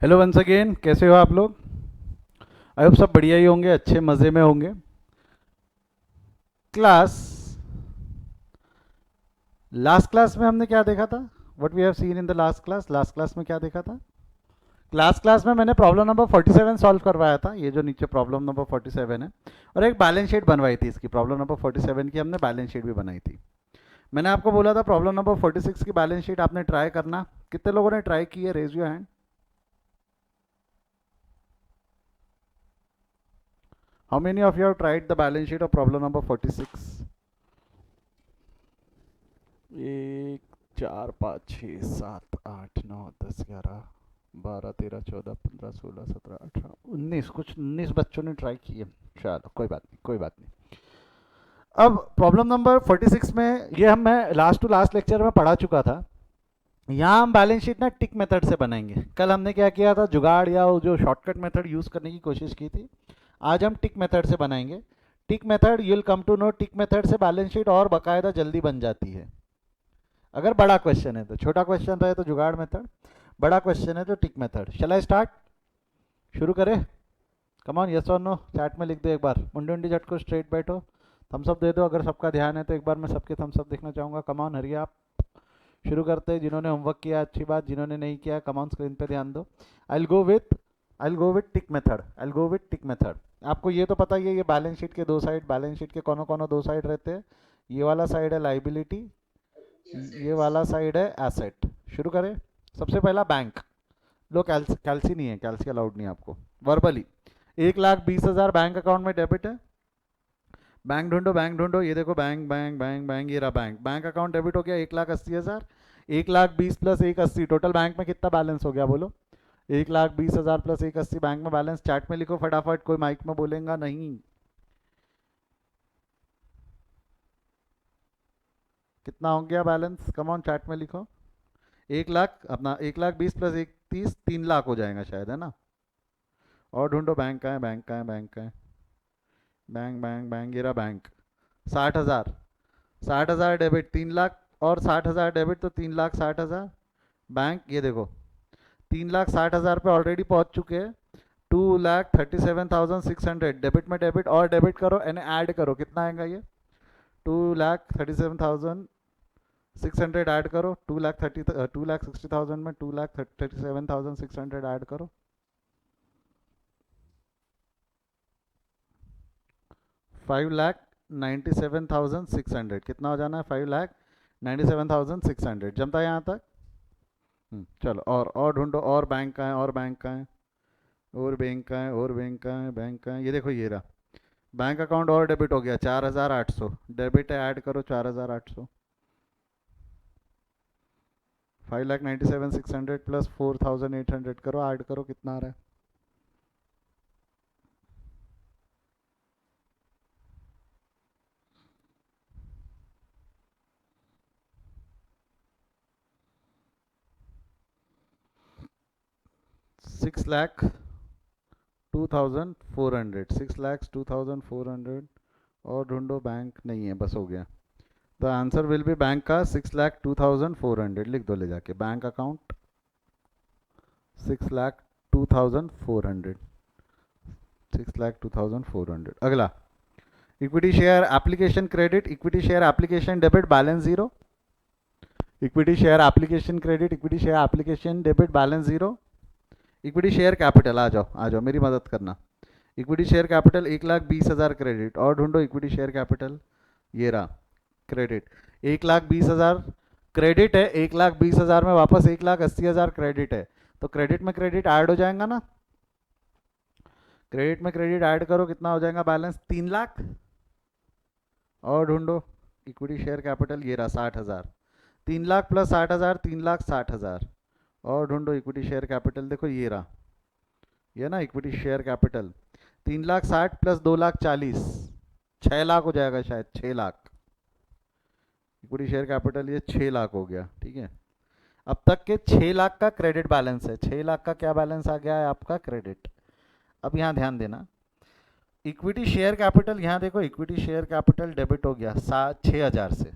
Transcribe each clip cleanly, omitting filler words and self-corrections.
Hello once again, कैसे हो आप लोग? आई होप सब बढ़िया ही होंगे, अच्छे मज़े में होंगे। क्लास लास्ट क्लास में हमने क्या देखा था? What we have seen in the last class में क्या देखा था? क्लास में मैंने प्रॉब्लम नंबर 47 सॉल्व करवाया था, ये जो नीचे प्रॉब्लम नंबर 47 है। और एक बैलेंस शीट बनवाई थी इसकी, प्रॉब्लम नंबर 47 की हमने बैलेंस शीट भी बनाई थी। मैंने आपको बोला था प्रॉब्लम नंबर 46 की बैलेंस शीट आपने ट्राई करना। कितने लोगों ने ट्राई की है? Raise your hand. How many of you have tried the balance sheet of problem number 46? एक, चार, पाँच, छः, सात, आठ, नौ, 10, 11, 12, 13, 14, 15, 16, 17, 18, 19, कुछ 19 बच्चों ने ट्राई किए। चलो कोई बात नहीं, कोई बात नहीं। अब प्रॉब्लम नंबर 46 में ये मैं लास्ट टू लास्ट लेक्चर में पढ़ा चुका था। यहाँ हम बैलेंस शीट ना टिक मेथड से बनाएंगे। कल हमने क्या किया था, जुगाड़ या वो जो शॉर्टकट मेथड यूज़ करने की कोशिश की थी। आज हम टिक मेथड से बनाएंगे। Tick method, you will come to know, tick method से बैलेंस शीट और बाकायदा जल्दी बन जाती है। अगर बड़ा क्वेश्चन है तो, छोटा क्वेश्चन रहे तो जुगाड़ मेथड, बड़ा क्वेश्चन है तो टिक मेथड। Shell I start? शुरू करें? कम ऑन, यस और नो चैट में लिख दो एक बार। मुंडी उंडी झटको, स्ट्रेट बैठो, थम्स अप दे दो। अगर सबका ध्यान है तो एक बार मैं सबके थम्स अप देखना चाहूँगा। कम ऑन, हरिया आप। शुरू करते हैं। जिन्होंने होमवर्क किया अच्छी बात, जिन्होंने नहीं किया कम ऑन स्क्रीन पे ध्यान दो। I will go with tick method. I will go with tick method. आपको ये तो पता ही है, ये बैलेंस शीट के दो साइड, बैलेंस शीट के कौन कौन दो साइड रहते हैं। ये वाला साइड है लाइबिलिटी, ये वाला साइड है एसेट। शुरू करें। सबसे पहला बैंक। लो, कैल्सी नहीं है, कैल्सी अलाउड नहीं है आपको वर्बली। 1,20,000 बैंक अकाउंट में डेबिट है। बैंक ढूंढो, बैंक ढूंढो। ये देखो, बैंक बैंक बैंक बैंक, ये रहा बैंक। बैंक अकाउंट डेबिट हो गया 1,80,000। 1,20,000 प्लस 1,80, टोटल बैंक में कितना बैलेंस हो गया बोलो? 1,20,000 प्लस 1,80 बैंक में बैलेंस। चैट में लिखो फटाफट, कोई माइक में बोलेगा नहीं। कितना हो गया बैलेंस? कम ऑन, चैट में लिखो। 1,00,000 अपना, 1,20,000 प्लस 1,30, 3,00,000 हो जाएगा शायद, है ना? और ढूंढो, बैंक का है, बैंक का है, बैंक का है। बैंक बैंक बैंक, ये रहा बैंक। 60,000, 60,000 डेबिट, 3,00,000 और 60,000 डेबिट, तो 3,60,000 बैंक। ये देखो, 3,60,000 पे ऑलरेडी पहुंच चुके हैं। 2,37,600 डेबिट में डेबिट और डेबिट करो, एंड ऐड करो, कितना आएगा ये? 2,37,600 ऐड करो। 2,60,000 में 2,37,600 ऐड करो। 5,97,600 कितना हो जाना है? 5,97,600 जमता है यहाँ तक? चलो, और ढूंढो, और बैंक का है, और बैंक का है, और बैंक का है, और बैंक का है, बैंक का है। ये देखो, ये रहा बैंक अकाउंट और डेबिट हो गया 4,800। डेबिट है, ऐड करो 4,800। 5,97,600 प्लस 4,800 करो, ऐड करो, कितना आ रहा है? 6,02,400। 6,02,400। और ढूंढो, बैंक नहीं है, बस हो गया। The answer will be bank का 6,02,400 लिख दो ले जाके। Bank account 6,02,400। 6,02,400। अगला, equity share application credit, equity share application debit, balance zero. Equity share application credit, equity share application debit, balance zero. Equity share capital, आ जाओ आ जाओ, मेरी मदद करना। इक्विटी शेयर कैपिटल 1,20,000 क्रेडिट, और ढूंढो इक्विटी शेयर कैपिटल। ये रहा क्रेडिट, 1,20,000 क्रेडिट है। 1,20,000 में वापस 1,80,000 क्रेडिट है, तो क्रेडिट में क्रेडिट ऐड हो जाएगा ना? क्रेडिट में क्रेडिट ऐड करो, कितना हो जाएगा बैलेंस? 3,00,000। और ढूंढो इक्विटी शेयर कैपिटल, ये रहा 60,000। 3,00,000 प्लस 60,000, 3,60,000। और ढूंढो इक्विटी शेयर कैपिटल, देखो ये रहा, ये ना इक्विटी शेयर कैपिटल। 3,60,000 प्लस 2,40,000, 6,00,000 हो जाएगा शायद, 6,00,000। इक्विटी शेयर कैपिटल ये 6,00,000 हो गया, ठीक है। अब तक के 6,00,000 का क्रेडिट बैलेंस है। 6,00,000 का क्या बैलेंस आ गया है आपका? क्रेडिट। अब यहाँ ध्यान देना, इक्विटी शेयर कैपिटल, यहाँ देखो इक्विटी शेयर कैपिटल डेबिट हो गया 6,000 से।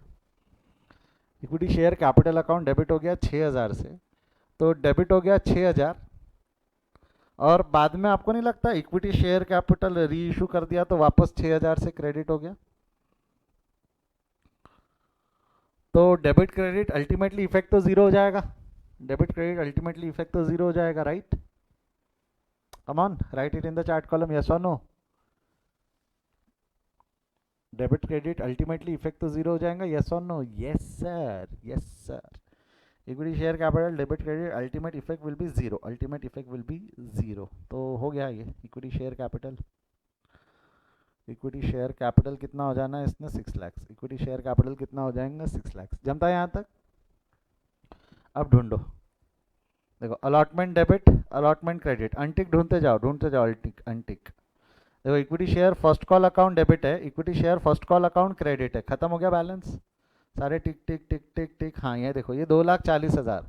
Equity share capital account debit हो गया 6,000 से, तो डेबिट हो गया 6,000, और बाद में आपको नहीं लगता इक्विटी शेयर कैपिटल री इशू कर दिया तो वापस 6000 से क्रेडिट हो गया? तो डेबिट क्रेडिट अल्टीमेटली इफेक्ट तो जीरो हो जाएगा। डेबिट क्रेडिट अल्टीमेटली इफेक्ट तो जीरो हो जाएगा, right? Come on, right it in the chart column, yes और no? Debit credit ultimately effect तो जीरो हो जाएगा, यस और no? Yes sir, yes sir. Equity share capital debit credit ultimate effect will be zero, ultimate effect will be zero. तो हो गया ये equity share capital. Equity share capital कितना हो जाना है इसमें? 6 लाख। इक्विटी शेयर कैपिटल कितना हो जाएगा? 6 लाख। जमता है यहाँ तक? अब ढूंढो, देखो allotment debit, allotment credit, untick ढूंढते जाओ, ढूंढते जाओ, अनटिक अनटिक। देखो equity share first call account debit है, equity share first call account credit है, खत्म हो गया बैलेंस सारे, टिक टिक टिक टिक टिक। हाँ ये देखो, ये 2,40,000,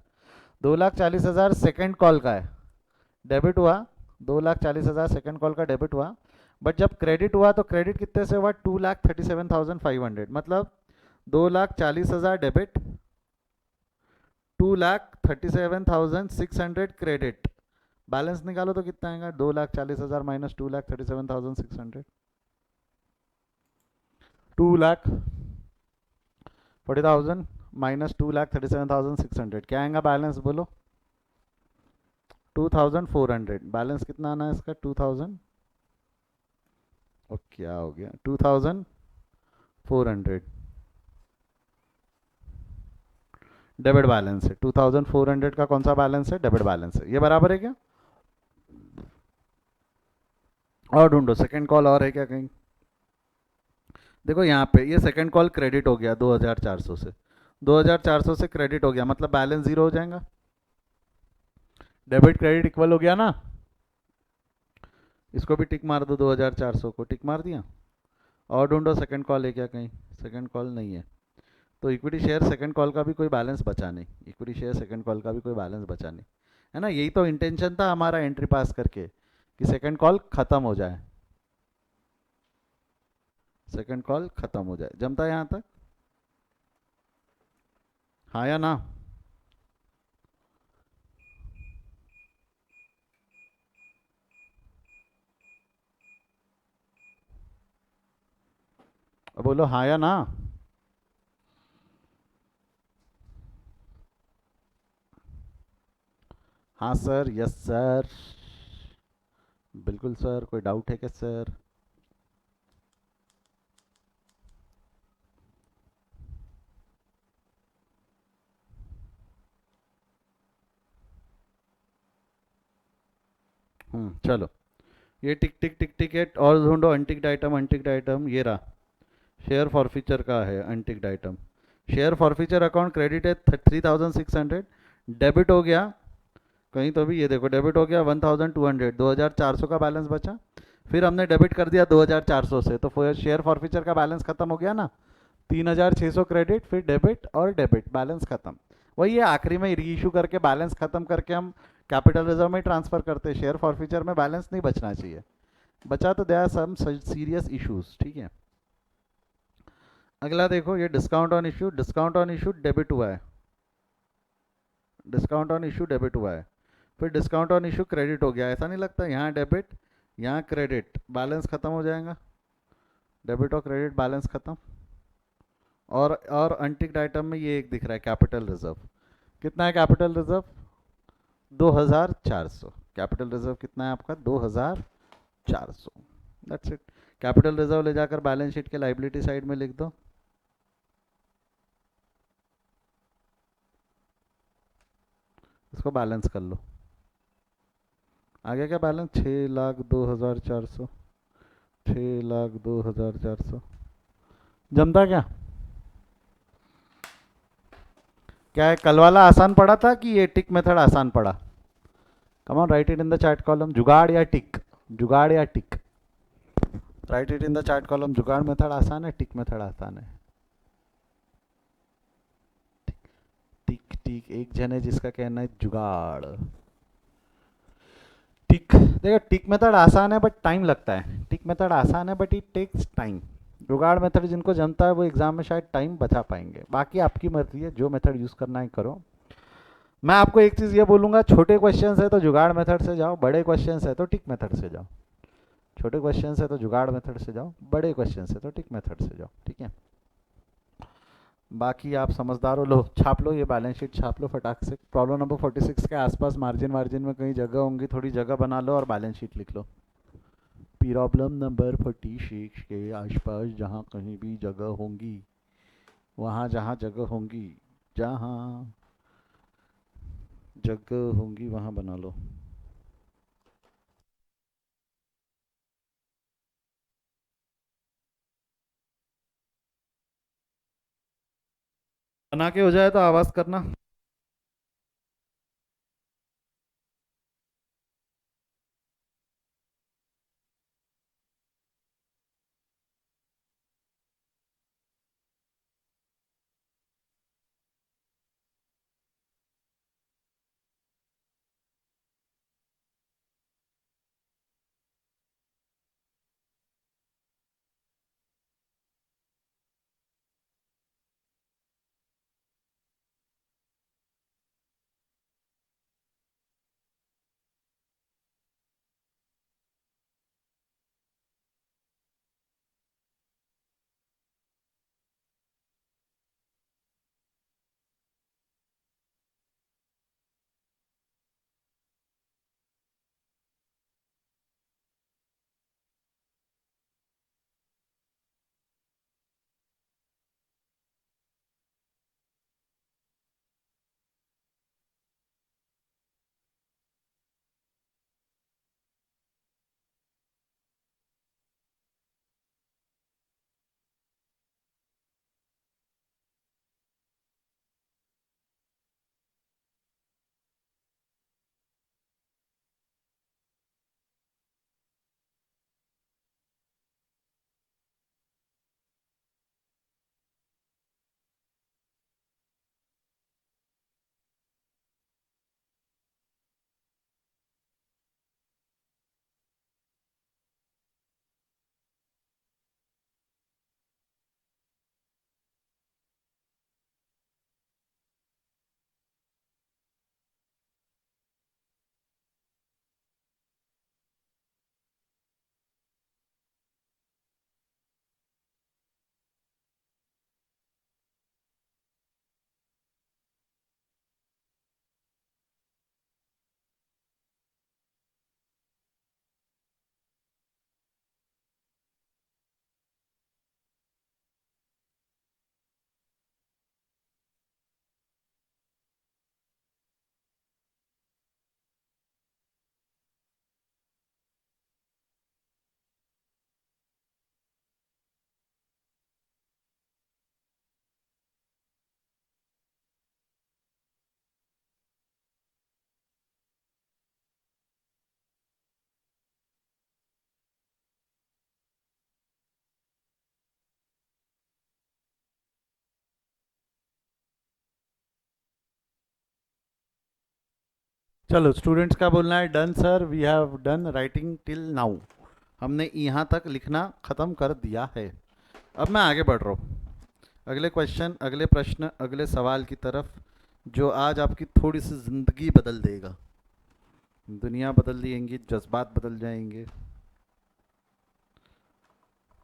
2,40,000 सेकेंड कॉल का है, डेबिट हुआ। 2,40,000 सेकेंड कॉल का डेबिट हुआ, बट जब क्रेडिट हुआ तो क्रेडिट कितने से हुआ? 2,37,500, मतलब 2,40,000 डेबिट, 2,37,600 क्रेडिट। बैलेंस निकालो तो कितना आएगा? 2,40,000 माइनस 2,37,600, 2,40,000 माइनस 2,37,600, क्या आएगा बैलेंस बोलो? 2,400। बैलेंस कितना आना है इसका? 2,000, और क्या हो गया? 2,400 डेबिट बैलेंस है। 2,400 का कौन सा बैलेंस है? डेबिट बैलेंस है। ये बराबर है क्या? और ढूंढो, सेकंड कॉल और है क्या कहीं? देखो यहाँ पे ये सेकंड कॉल क्रेडिट हो गया 2,400 से, 2,400 से क्रेडिट हो गया, मतलब बैलेंस जीरो हो जाएगा। डेबिट क्रेडिट इक्वल हो गया ना? इसको भी टिक मार दो, 2,400 को टिक मार दिया। और ढूंढो सेकंड कॉल है क्या कहीं? सेकंड कॉल नहीं है, तो इक्विटी शेयर सेकंड कॉल का भी कोई बैलेंस बचा नहीं, इक्विटी शेयर सेकंड कॉल का भी कोई बैलेंस बचा नहीं, है ना? यही तो इंटेंशन था हमारा एंट्री पास करके, कि सेकंड कॉल खत्म हो जाए, सेकंड कॉल खत्म हो जाए। जमता है यहाँ तक? हाँ या ना? अब बोलो हाँ या ना? हाँ सर, यस सर, बिल्कुल सर। कोई डाउट है क्या सर? चलो, ये टिक टिक टिक टिक और ढूंढो अनटिक्ड आइटम, अनटिक्ड आइटम ये रहा, शेयर फॉरफीचर का है unticked item. Share forfeiture account credit है 3,600, डेबिट हो गया कहीं तो भी, ये देखो डेबिट हो गया 1,200, 2,400 का बैलेंस बचा। फिर हमने डेबिट कर दिया 2,400 से, तो शेयर फॉरफीचर का बैलेंस खत्म हो गया ना? 3,600 क्रेडिट, फिर डेबिट और डेबिट, बैलेंस खत्म। वही है, आखिरी में री इशू करके बैलेंस खत्म करके हम कैपिटल रिजर्व में ट्रांसफर करते हैं। शेयर फॉरफीचर में बैलेंस नहीं बचना चाहिए, बचा तो देयर सम सीरियस इश्यूज, ठीक है। अगला देखो, ये discount on issue, discount on issue debit हुआ है, डिस्काउंट ऑन इशू डेबिट हुआ है, फिर डिस्काउंट ऑन इशू क्रेडिट हो गया। ऐसा नहीं लगता? यहाँ डेबिट, यहाँ क्रेडिट, बैलेंस खत्म हो जाएगा, डेबिट और क्रेडिट बैलेंस खत्म। और अनटिक्ड आइटम में ये एक दिख रहा है कैपिटल रिजर्व, कितना है कैपिटल रिजर्व? 2,400। कैपिटल रिजर्व कितना है आपका? 2,400। That's it. कैपिटल रिजर्व ले जाकर बैलेंस शीट के लाइबिलिटी साइड में लिख दो, इसको बैलेंस कर लो। आ गया क्या बैलेंस? 6,02,400, 6,02,400। जमता क्या? क्या है, कल वाला आसान पड़ा था कि ये टिक मेथड आसान पड़ा? Come on, right it in the chat column, जुगाड़ या टिक, जुगाड़ या tick? Right it in the chat column, जुगाड़ मेथड आसान है, टिक मेथड आसान है? टिक टिक, एक जन है जिसका कहना है जुगाड़। टिक, देखो टिक मेथड आसान है बट टाइम लगता है, टिक मेथड आसान है बट इट टेक्स टाइम। जुगाड़ मेथड जिनको जमता है वो एग्जाम में शायद टाइम बचा पाएंगे, बाकी आपकी मर्जी है, जो मेथड यूज़ करना है करो। मैं आपको एक चीज़ ये बोलूँगा, छोटे क्वेश्चन है तो जुगाड़ मेथड से जाओ, बड़े क्वेश्चन है तो टिक मेथड से जाओ। छोटे क्वेश्चन है तो जुगाड़ मेथड से जाओ, बड़े क्वेश्चन है तो टिक मेथड से जाओ, ठीक है। बाकी आप समझदार हो, लो छाप लो, ये बैलेंस शीट छाप लो फटाक से। प्रॉब्लम नंबर 46 के आसपास मार्जिन मार्जिन में कहीं जगह होंगी, थोड़ी जगह बना लो और बैलेंस शीट लिख लो। प्रॉब्लम नंबर 46 के आसपास जहाँ कहीं भी जगह होंगी, वहाँ जहाँ जगह होंगी, जहाँ जगह होंगी वहाँ बना लो। बना के हो जाए तो आवाज़ करना। चलो स्टूडेंट्स का बोलना है, done sir, we have done writing till now. हमने यहाँ तक लिखना ख़त्म कर दिया है। अब मैं आगे बढ़ रहा हूँ अगले क्वेश्चन, अगले प्रश्न, अगले सवाल की तरफ, जो आज आपकी थोड़ी सी ज़िंदगी बदल देगा। दुनिया बदल जाएंगी, जज्बात बदल जाएंगे,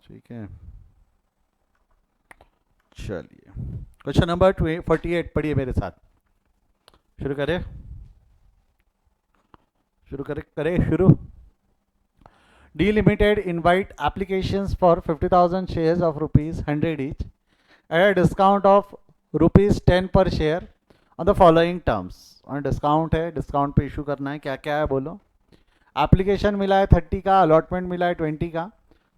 ठीक है। चलिए क्वेश्चन नंबर 48 पढ़िए मेरे साथ। शुरू करें, शुरू करें, करें शुरू। D Limited invite applications for 50,000 shares of rupees 100 each at a discount of rupees 10 per share on the following terms। और डिस्काउंट है, डिस्काउंट पे इशू करना है, क्या क्या है बोलो। एप्लीकेशन मिला है 30 का, अलॉटमेंट मिला है 20 का,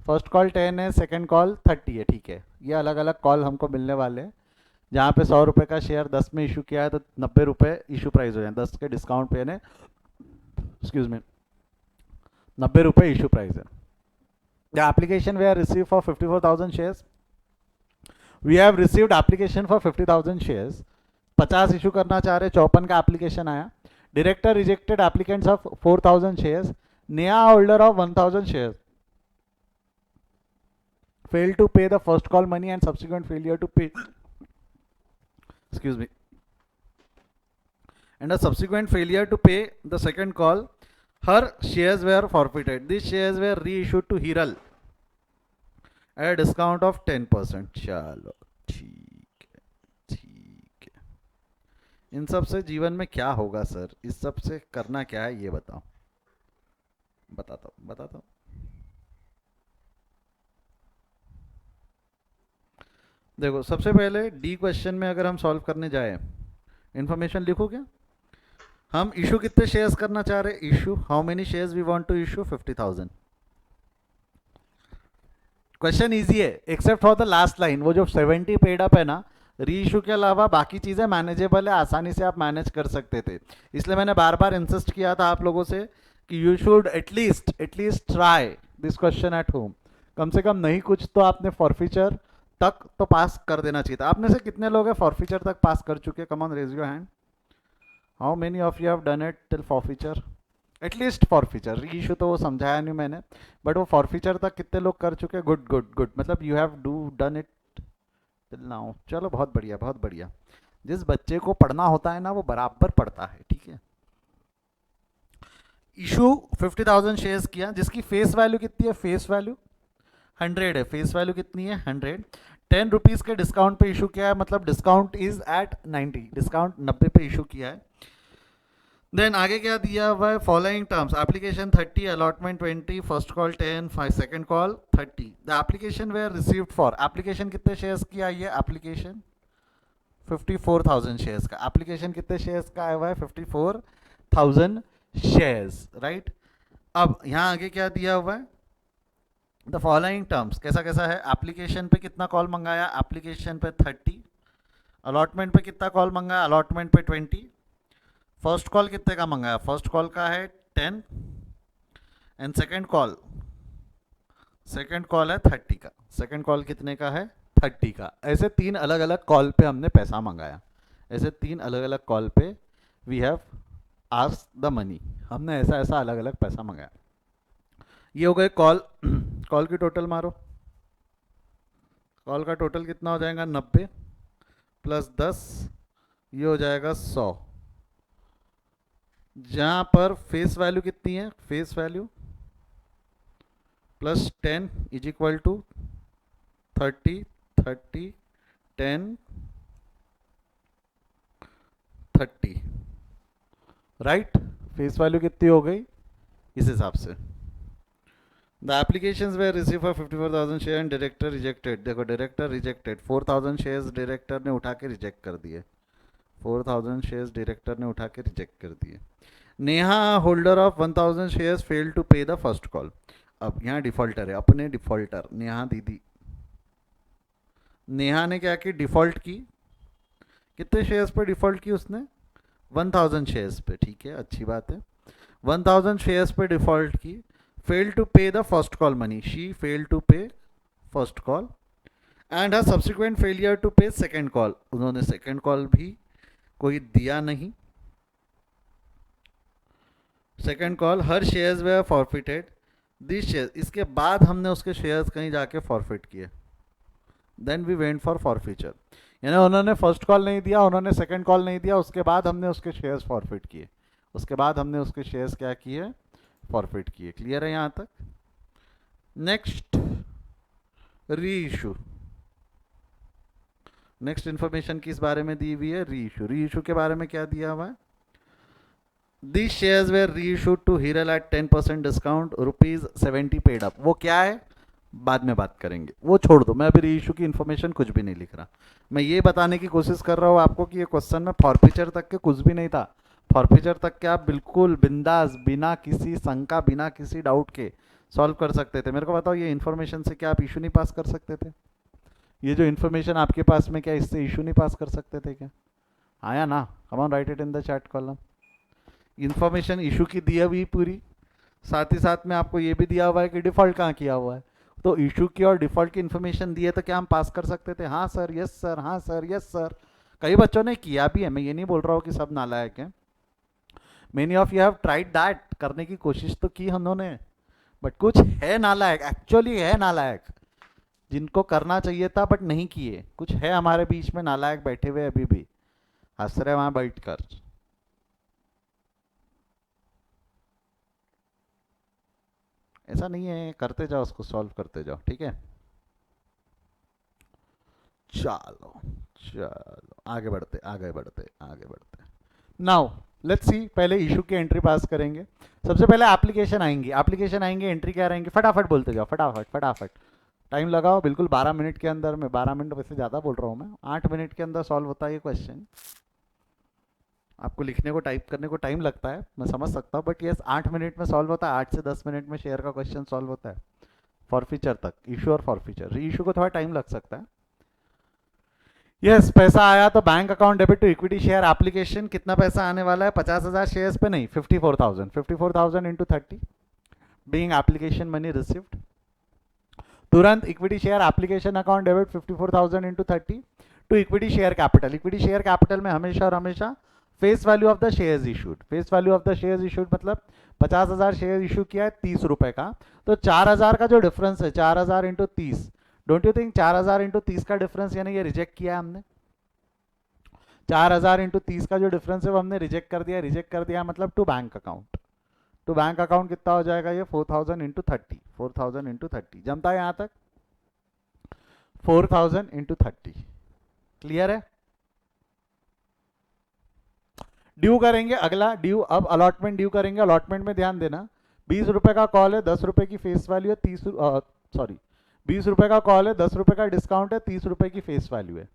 फर्स्ट कॉल 10 है, सेकंड कॉल 30 है, ठीक है। ये अलग अलग कॉल हमको मिलने वाले हैं। जहाँ पे 100 रुपये का शेयर 10 में इशू किया है तो 90 रुपये इशू प्राइस हो जाए, 10 के डिस्काउंट पे ने, एक्सक्यूज मी, 90 रुपये इशू प्राइस है। The application we are receive for 54,000 shares. We have received application for 50,000 shares. 50 issue करना चाह रहे, 54 का एप्लीकेशन आया। Director rejected applicants of 4,000 shares. नया holder of 1,000 shares failed to pay the first call money and subsequent failure to pay, excuse me, and a subsequent failure to pay the second call, her shares were forfeited. These shares were reissued to Hiral at a discount of 10%. चलो ठीक है, ठीक है। इन सब से जीवन में क्या होगा सर? इस सब से करना क्या है ये बताओ। बताता हूँ। देखो, सबसे पहले डी क्वेश्चन में अगर हम सॉल्व करने जाए, इन्फॉर्मेशन लिखो क्या? हम इशू कितने शेयर्स करना चाह रहे? Issue how many shares we want to issue? 50,000। Question easy है except for the last line, वो जो 70 पेड अप है ना, री इशू के अलावा बाकी चीज़ें मैनेजेबल है, आसानी से आप मैनेज कर सकते थे। इसलिए मैंने बार बार इंसिस्ट किया था आप लोगों से कि you should at least try this question at home. कम से कम नहीं कुछ तो आपने फॉरफीचर तक तो पास कर देना चाहिए था। आप में से कितने लोग हैं फॉरफीचर तक पास कर चुके? Come on raise your hand. How many of you have done it till forfeiture? At least forfeiture, reissue तो वो समझाया नहीं मैंने, बट वो फॉरफीचर तक कितने लोग कर चुके? गुड गुड गुड, मतलब you have done it till now. चलो बहुत बढ़िया, बहुत बढ़िया। जिस बच्चे को पढ़ना होता है ना वो बराबर पढ़ता है, ठीक है। इशू 50,000 शेयर्स किया, जिसकी फेस वैल्यू कितनी है? फेस वैल्यू 100 है। फेस वैल्यू कितनी है? 100। 10 रुपीज़ के डिस्काउंट पे इशू किया है, मतलब डिस्काउंट इज एट 90, डिस्काउंट 90 पे इशू किया है। देन आगे क्या दिया हुआ है? Following terms, application 30, allotment 20, first call 10, second call 30। The application were received for, application कितने शेयर्स की आई है? एप्लीकेशन 54,000 शेयर्स का। एप्लीकेशन कितने शेयर्स का आया हुआ है? 54,000 शेयर्स, राइट। अब यहाँ आगे क्या दिया हुआ है? द फॉलोइंग टर्म्स, कैसा कैसा है? एप्लीकेशन पे कितना कॉल मंगाया? एप्लीकेशन पे 30। अलॉटमेंट पे कितना कॉल मंगाया? अलॉटमेंट पे 20। फर्स्ट कॉल कितने का मंगाया? फर्स्ट कॉल का है 10 एंड सेकंड कॉल है 30 का। सेकंड कॉल कितने का है? 30 का। ऐसे 3 अलग अलग कॉल पे हमने पैसा मंगाया। ऐसे 3 अलग अलग कॉल पे we have asked the money, हमने ऐसा ऐसा अलग अलग पैसा मंगाया। ये हो गए कॉल। कॉल की टोटल मारो। कॉल का टोटल कितना हो जाएगा? 90 प्लस 10, ये हो जाएगा 100। जहाँ पर फेस वैल्यू कितनी है? Face value plus 10 is equal to 30, 30, 10, 30, right. Face value कितनी हो गई इस हिसाब से? The applications were receive for 54,000 share and director rejected. देखो डायरेक्टर रिजेक्टेड, 4,000 शेयर्स डायरेक्टर ने उठा के रिजेक्ट कर दिए। 4,000 शेयर्स डायरेक्टर ने उठा के रिजेक्ट कर दिए। Neha holder of 1,000 shares fail to pay the first call. अब यहाँ डिफॉल्टर है, अपने डिफॉल्टर नेहा दीदी। नेहा ने क्या की? डिफॉल्ट की। कितने शेयर्स पे डिफॉल्ट की उसने? 1,000 शेयर्स पे, ठीक है, अच्छी बात है। 1,000 शेयर्स पे डिफॉल्ट की। Fail to pay the first call money, she fail to pay first call and her subsequent failure to pay second call, उन्होंने सेकेंड कॉल भी कोई दिया नहीं। Second call, her shares were forfeited this share, इसके बाद हमने उसके shares कहीं जाके फॉरफिट किए। Then we went for forfeiture, यानी उन्होंने फर्स्ट कॉल नहीं दिया, उन्होंने सेकंड कॉल नहीं दिया, उसके बाद हमने उसके शेयर्स फॉरफिट किए। उसके बाद हमने उसके शेयर्स क्या किए? फॉरफिट किए। क्लियर है यहाँ तक? नेक्स्ट री इशू। नेक्स्ट इंफॉर्मेशन किस बारे में दी हुई है? री इशू। री इशू के बारे में क्या दिया हुआ है? These shares were reissued to Hiral at 10% discount, ₹70 paid up। वो क्या है बाद में बात करेंगे, वो छोड़ दो। मैं अभी री इशू की इन्फॉर्मेशन कुछ भी नहीं लिख रहा। मैं ये बताने की कोशिश कर रहा हूँ आपको कि ये क्वेश्चन में फॉरफीचर तक के कुछ भी नहीं था। फॉरफीचर तक के आप बिल्कुल बिंदास, बिना किसी शंका, बिना किसी डाउट के सॉल्व कर सकते थे। मेरे को बताओ, ये इन्फॉर्मेशन से क्या आप इशू नहीं पास कर सकते थे? ये जो इन्फॉर्मेशन आपके पास में, क्या इससे इशू नहीं पास कर सकते थे क्या? आया ना? कम on, right it in the chat column. Information issue की दी हुई पूरी, साथ ही साथ में आपको ये भी दिया हुआ है कि डिफ़ॉल्ट कहाँ किया हुआ है। तो इशू की और डिफ़ॉल्ट की इन्फॉर्मेशन दी है तो क्या हम पास कर सकते थे? हाँ सर, यस सर, हाँ सर, यस सर। कई बच्चों ने किया भी है, मैं ये नहीं बोल रहा हूँ कि सब नालायक हैं। Many of you have tried that, करने की कोशिश तो की उन्होंने, बट कुछ है नालायक, एक्चुअली है नालायक, जिनको करना चाहिए था बट नहीं किए। कुछ है हमारे बीच में नालायक बैठे हुए अभी भी, हंस रहे वहाँ बैठ कर। ऐसा नहीं है, करते जाओ, उसको सॉल्व करते जाओ, ठीक है। चलो चलो आगे बढ़ते आगे बढ़ते आगे बढ़ते। नाउ लेट्स सी, पहले इशू की एंट्री पास करेंगे। सबसे पहले एप्लीकेशन आएंगी, एप्लीकेशन आएंगे, एंट्री क्या रहेंगे, फटाफट बोलते जाओ, फटाफट फटाफट। टाइम लगाओ बिल्कुल 12 मिनट के अंदर में, 12 मिनट वैसे ज़्यादा बोल रहा हूँ मैं, 8 मिनट के अंदर सॉल्व होता है ये क्वेश्चन। आपको लिखने को टाइप करने को टाइम लगता है, मैं समझ सकता हूँ, बट यस 8 मिनट में सॉल्व होता है, 8 से 10 मिनट में शेयर का क्वेश्चन सॉल्व होता है। फॉरफीचर तक, इशू और फॉरफीचर, री इशू को थोड़ा टाइम लग सकता है। यस पैसा आया तो bank account debit to equity share application, कितना पैसा आने वाला है, 50,000 शेयर्स पे नहीं, 54,000, 54,000 into 30 being application money received. तुरंत equity share application account debit 54,000 into 30 to equity share capital. Equity share capital में हमेशा और हमेशा face value of the shares issued, face value of the shares issued मतलब 50,000 share issue किया है 30 रुपए का, तो 4,000 का जो डिफरेंस है, 4,000 into 30, don't you think 4,000 into 30 का डिफरेंस यानी ये रिजेक्ट किया है हमने, 4,000 इंटू 30 का जो डिफरेंस है वो हमने रिजेक्ट कर दिया, रिजेक्ट कर दिया मतलब to bank account, to bank account कितना हो जाएगा ये 4,000 इंटू 30, 4,000 इंटू 30 जमता है यहाँ तक, 4,000 इंटू 30 क्लियर है। ड्यू करेंगे अगला, ड्यू अब अलॉटमेंट ड्यू करेंगे, अलॉटमेंट में ध्यान देना, 20 रुपए का कॉल है, 10 रुपए की फेस वैल्यू है, 30 सॉरी 20 रुपए का कॉल है, 10 रुपए का डिस्काउंट है, 30 रुपए की फेस वैल्यू है।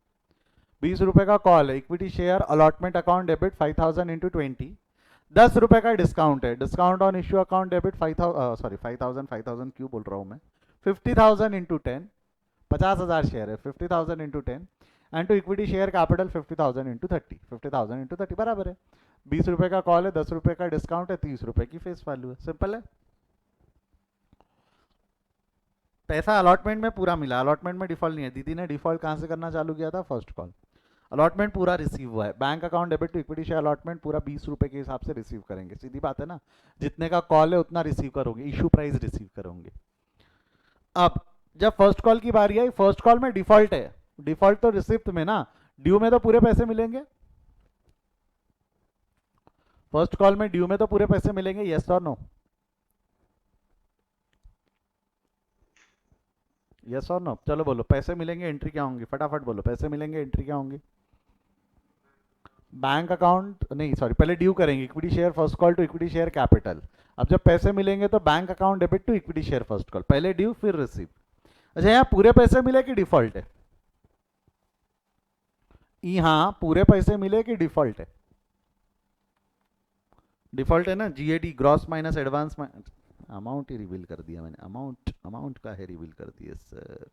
20 रुपए का कॉल है, equity share allotment account debit 5,000 into 20, 10 रुपए का डिस्काउंट है, discount on issue account debit 5,000 sorry 5,000, 5,000 क्यों बोल रहा हूँ मैं, 50,000 इंटू 10, 50,000 शेयर है, 50,000 into 10 and to equity share capital 50,000 into 30, 50,000 into 30 बराबर है, 20 रुपए का कॉल है, 10 रुपए का डिस्काउंट है, 30 रुपए की फेस वैल्यू है, सिंपल है। पैसा अलॉटमेंट में पूरा मिला, अलॉटमेंट में डिफॉल्ट नहीं है, दीदी ने डिफॉल्ट कहाँ से करना चालू किया था, फर्स्ट कॉल, अलॉटमेंट पूरा रिसीव हुआ है, bank account debit to equity share allotment पूरा 20 रुपए के हिसाब से रिसीव करेंगे, सीधी बात है ना, जितने का कॉल है उतना रिसीव करोगे, इशू प्राइस रिसीव करोगे। अब जब फर्स्ट कॉल की बारी आई, फर्स्ट कॉल में डिफॉल्ट है, डिफॉल्ट तो रिसिप्ट में ना, ड्यू में तो पूरे पैसे मिलेंगे, फर्स्ट कॉल में ड्यू में तो पूरे पैसे मिलेंगे, यस और नो, यस और नो, चलो बोलो पैसे मिलेंगे, एंट्री क्या होंगी, फटाफट बोलो पैसे मिलेंगे, एंट्री क्या होंगी, बैंक अकाउंट नहीं सॉरी पहले ड्यू करेंगे, equity share first call to equity share capital, अब जब पैसे मिलेंगे तो bank account debit to equity share first call, पहले ड्यू फिर रिसीव। अच्छा यहाँ पूरे पैसे मिले कि डिफॉल्ट है, यहाँ पूरे पैसे मिले कि डिफॉल्ट है, डिफॉल्ट है ना, GAD gross minus advance, amount ही रिवील कर दिया मैंने, अमाउंट अमाउंट का है रिवील कर दिया सर,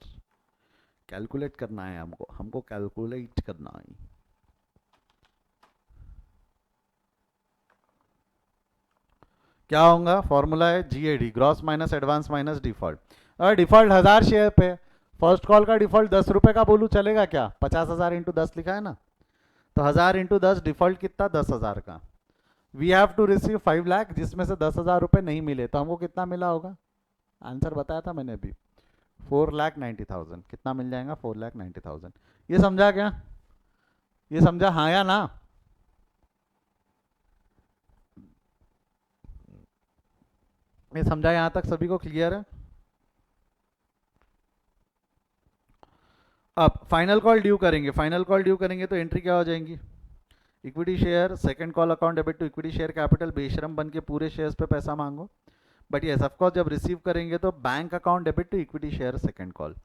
कैलकुलेट करना है हमको, हमको कैलकुलेट करना है। क्या होगा, फॉर्मूला है GAD gross minus advance minus default, अगर डिफॉल्ट 1,000 शेयर पे, फर्स्ट कॉल का डिफॉल्ट 10 रुपए का बोलूँ चलेगा क्या, 50,000 इंटू 10 लिखा है ना, तो 1,000 इंटू 10 डिफॉल्ट कितना 10,000 का, we have to receive 5 lakh जिसमें से 10,000 रुपये नहीं मिले, तो हमको कितना मिला होगा, आंसर बताया था मैंने अभी, 4,90,000, कितना मिल जाएगा 4,90,000, ये समझा क्या, ये समझा हाँ या ना, ये समझा यहाँ तक सभी को क्लियर है। अब फाइनल कॉल ड्यू करेंगे, फाइनल कॉल ड्यू करेंगे तो एंट्री क्या हो जाएंगी, equity share second call account debit to equity share capital, बेशरम बन के पूरे शेयर्स पे पैसा मांगो, बट यस ऑफकोर्स जब रिसीव करेंगे तो bank account debit to equity share second call,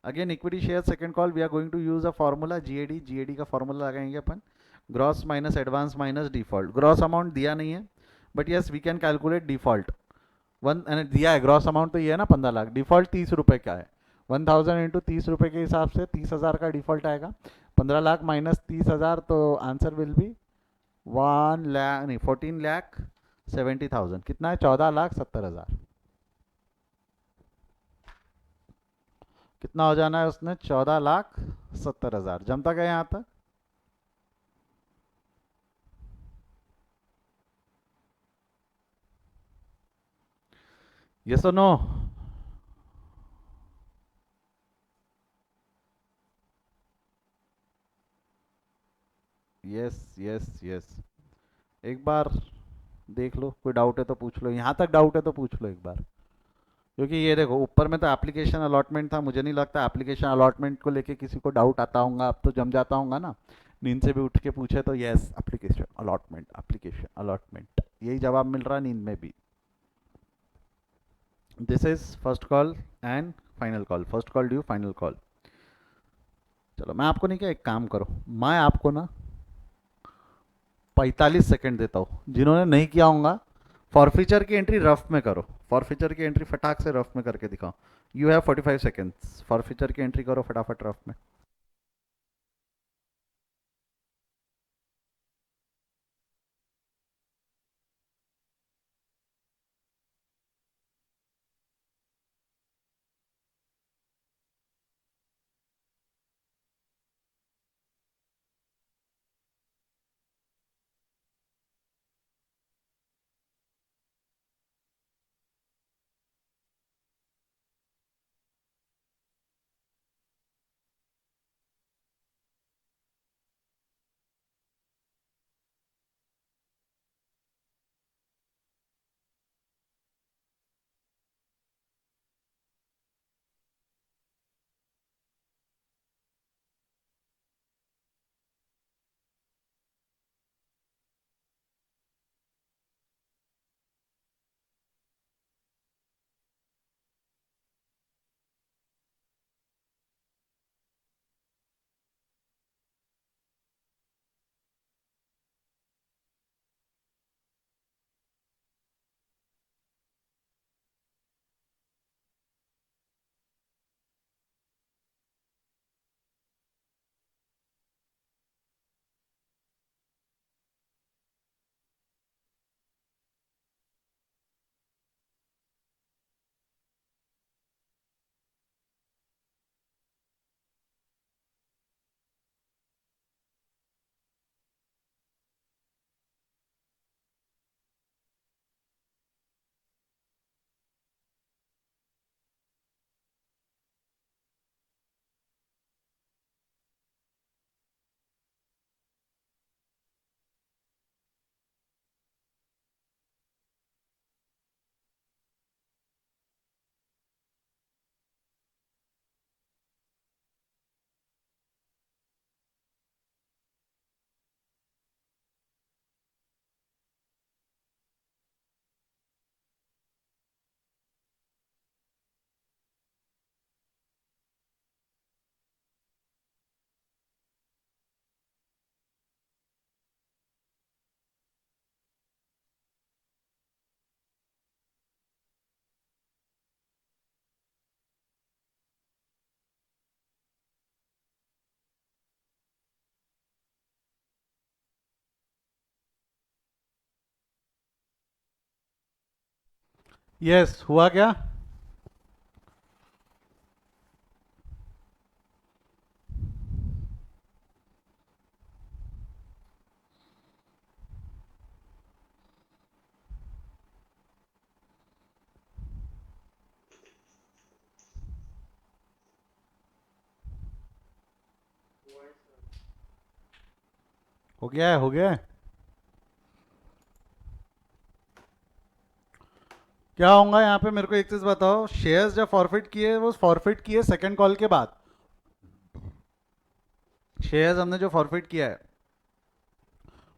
again equity share second call we are going to use a formula GAD, GAD का फॉर्मूला लगाएंगे अपन, gross minus advance minus default, gross amount दिया नहीं है but yes we can calculate default, one दिया है gross amount तो ये है ना 15 लाख, डिफॉल्ट 30 रुपए का है, 1,000 इंटू 30 रुपए के हिसाब से 30,000 का डिफॉल्ट आएगा, 15 लाख माइनस 30,000 तो आंसर विल बी 1 लाख नहीं 14,70,000, कितना है 14,70,000, कितना हो जाना है उसने 14,70,000, जमता गया यहाँ तक। यस और नो, यस यस यस, एक बार देख लो, कोई डाउट है तो पूछ लो, यहाँ तक डाउट है तो पूछ लो एक बार, क्योंकि ये देखो ऊपर में तो एप्लीकेशन अलॉटमेंट था, मुझे नहीं लगता एप्लीकेशन अलॉटमेंट को लेके किसी को डाउट आता होगा, अब तो जम जाता होगा ना, नींद से भी उठ के पूछे तो यस एप्लीकेशन अलॉटमेंट यही जवाब मिल रहा है नींद में भी। This is first call and final call, first call due final call. चलो मैं आपको नहीं, क्या एक काम करो, मैं आपको ना 45 सेकंड देता हूँ, जिन्होंने नहीं किया होगा फॉरफीचर की एंट्री रफ में करो, फॉरफीचर की एंट्री फटाक से रफ में करके दिखाओ। यू हैव 45 सेकेंड्स, फॉरफीचर की एंट्री करो फटाफट रफ में। यस हुआ क्या? हो गया है, हो गया है। क्या होगा यहाँ पे, मेरे को एक चीज बताओ, शेयर्स जब फॉरफिट किए वो फॉरफिट किए सेकंड कॉल के बाद, शेयर्स हमने जो फॉरफिट किया है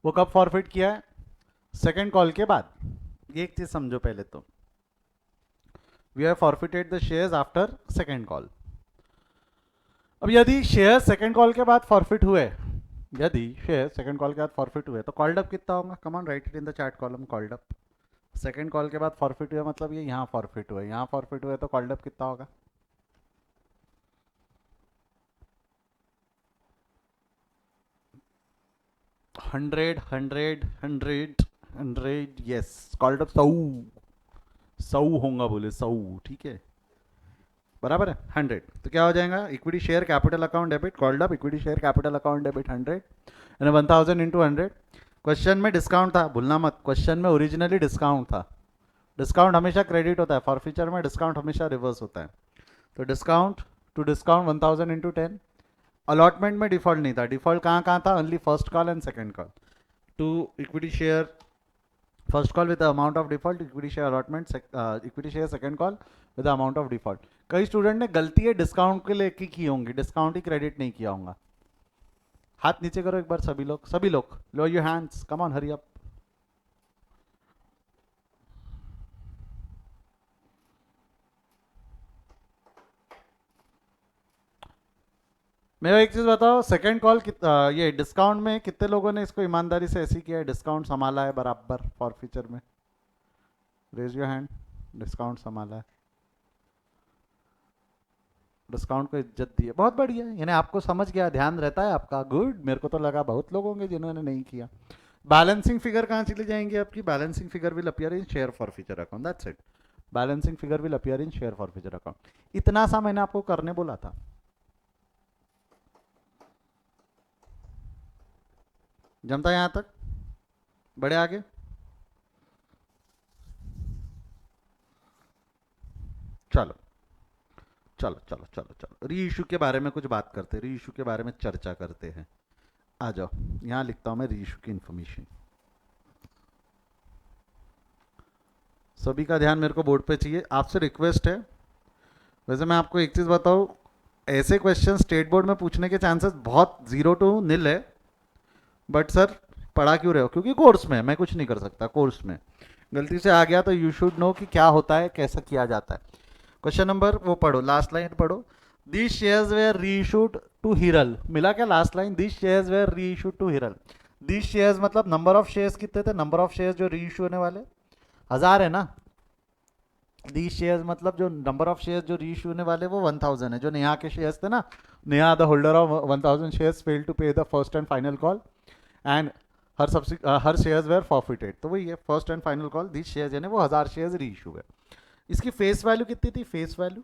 वो कब फॉरफिट किया है? सेकंड कॉल के बाद। ये एक चीज समझो पहले तो, we have forfeited the shares after second call. अब यदि शेयर सेकंड कॉल के बाद फॉरफिट हुए, यदि शेयर सेकंड कॉल के बाद फॉरफिट हुए तो कॉल्ड अप कितना होगा? कम on right it in the chat column, called up. Second call के बाद फॉरफिट हुआ मतलब ये यहाँ फॉरफिट हुआ, यहाँ फॉरफिट हुआ तो कॉल्ड अप कितना होगा? 100 यस, कॉल्ड अप 100 होगा, बोले 100, ठीक है बराबर है 100। तो क्या हो जाएगा, equity share capital account debit, called up equity share capital account debit 100 यानी 1000 इंटू 100। क्वेश्चन में डिस्काउंट था, भूलना मत, क्वेश्चन में ओरिजिनली डिस्काउंट था। डिस्काउंट हमेशा क्रेडिट होता है, फॉर फ्यूचर में डिस्काउंट हमेशा रिवर्स होता है। तो discount to discount 1000 into 10। Allotment में डिफॉल्ट नहीं था, डिफॉल्ट कहाँ कहाँ था? Only first call and second call. To equity share first call with the amount of default, equity share allotment, equity share second call with the amount of default. कई student ने गलती है discount के लिए की होंगी, डिस्काउंट ही credit नहीं किया होगा। हाथ नीचे करो एक बार सभी लोग, सभी लोग low your hands, come on hurry up. मेरा एक चीज बताओ, सेकंड कॉल ये डिस्काउंट में कितने लोगों ने इसको ईमानदारी से ऐसी किया है, डिस्काउंट संभाला है बराबर फॉर फ्यूचर में? Raise your hand. डिस्काउंट संभाला है, डिस्काउंट को इज्जत दी है, बहुत बढ़िया। यानी आपको समझ गया, ध्यान रहता है आपका, गुड। मेरे को तो लगा बहुत लोग होंगे जिन्होंने नहीं किया। बैलेंसिंग फिगर कहाँ चली जाएंगी आपकी? Balancing figure will appear in share for future account, that's it. Balancing figure will appear in share for future account. इतना सा मैंने आपको करने बोला था। जमता है यहां तक? बड़े आगे। चलो चलो चलो चलो चलो, री इशू के बारे में कुछ बात करते हैं, री इशू के बारे में चर्चा करते हैं। आ जाओ, यहां लिखता हूं मैं री इशू की इंफॉर्मेशन। सभी का ध्यान मेरे को बोर्ड पे चाहिए, आपसे रिक्वेस्ट है। वैसे मैं आपको एक चीज़ बताऊँ, ऐसे क्वेश्चन स्टेट बोर्ड में पूछने के चांसेस बहुत 0 to 0 है। बट सर पढ़ा क्यों रहे हो? क्योंकि कोर्स में मैं कुछ नहीं कर सकता, कोर्स में गलती से आ गया तो यू शुड नो कि क्या होता है, कैसा किया जाता है। क्वेश्चन नंबर वो पढ़ो, लास्ट लाइन पढ़ो। This shares were reissued to Hiral, मिला क्या last line? This shares were reissued to Hiral. This shares मतलब नंबर ऑफ शेयर्स कितने थे? नंबर ऑफ शेयर्स जो री इशू होने वाले 1000 है ना। दी शेयर्स मतलब जो नंबर ऑफ शेयर्स जो री इशू होने वाले वो 1000 है। जो नेहा के शेयर्स थे ना, Neha the holder of 1000 shares fail to pay the first and final call and her shares were forfeited. तो वही है first and final call, this shares यानी वो 1000 शेयर्स री इशू है। इसकी फेस वैल्यू कितनी थी? फेस वैल्यू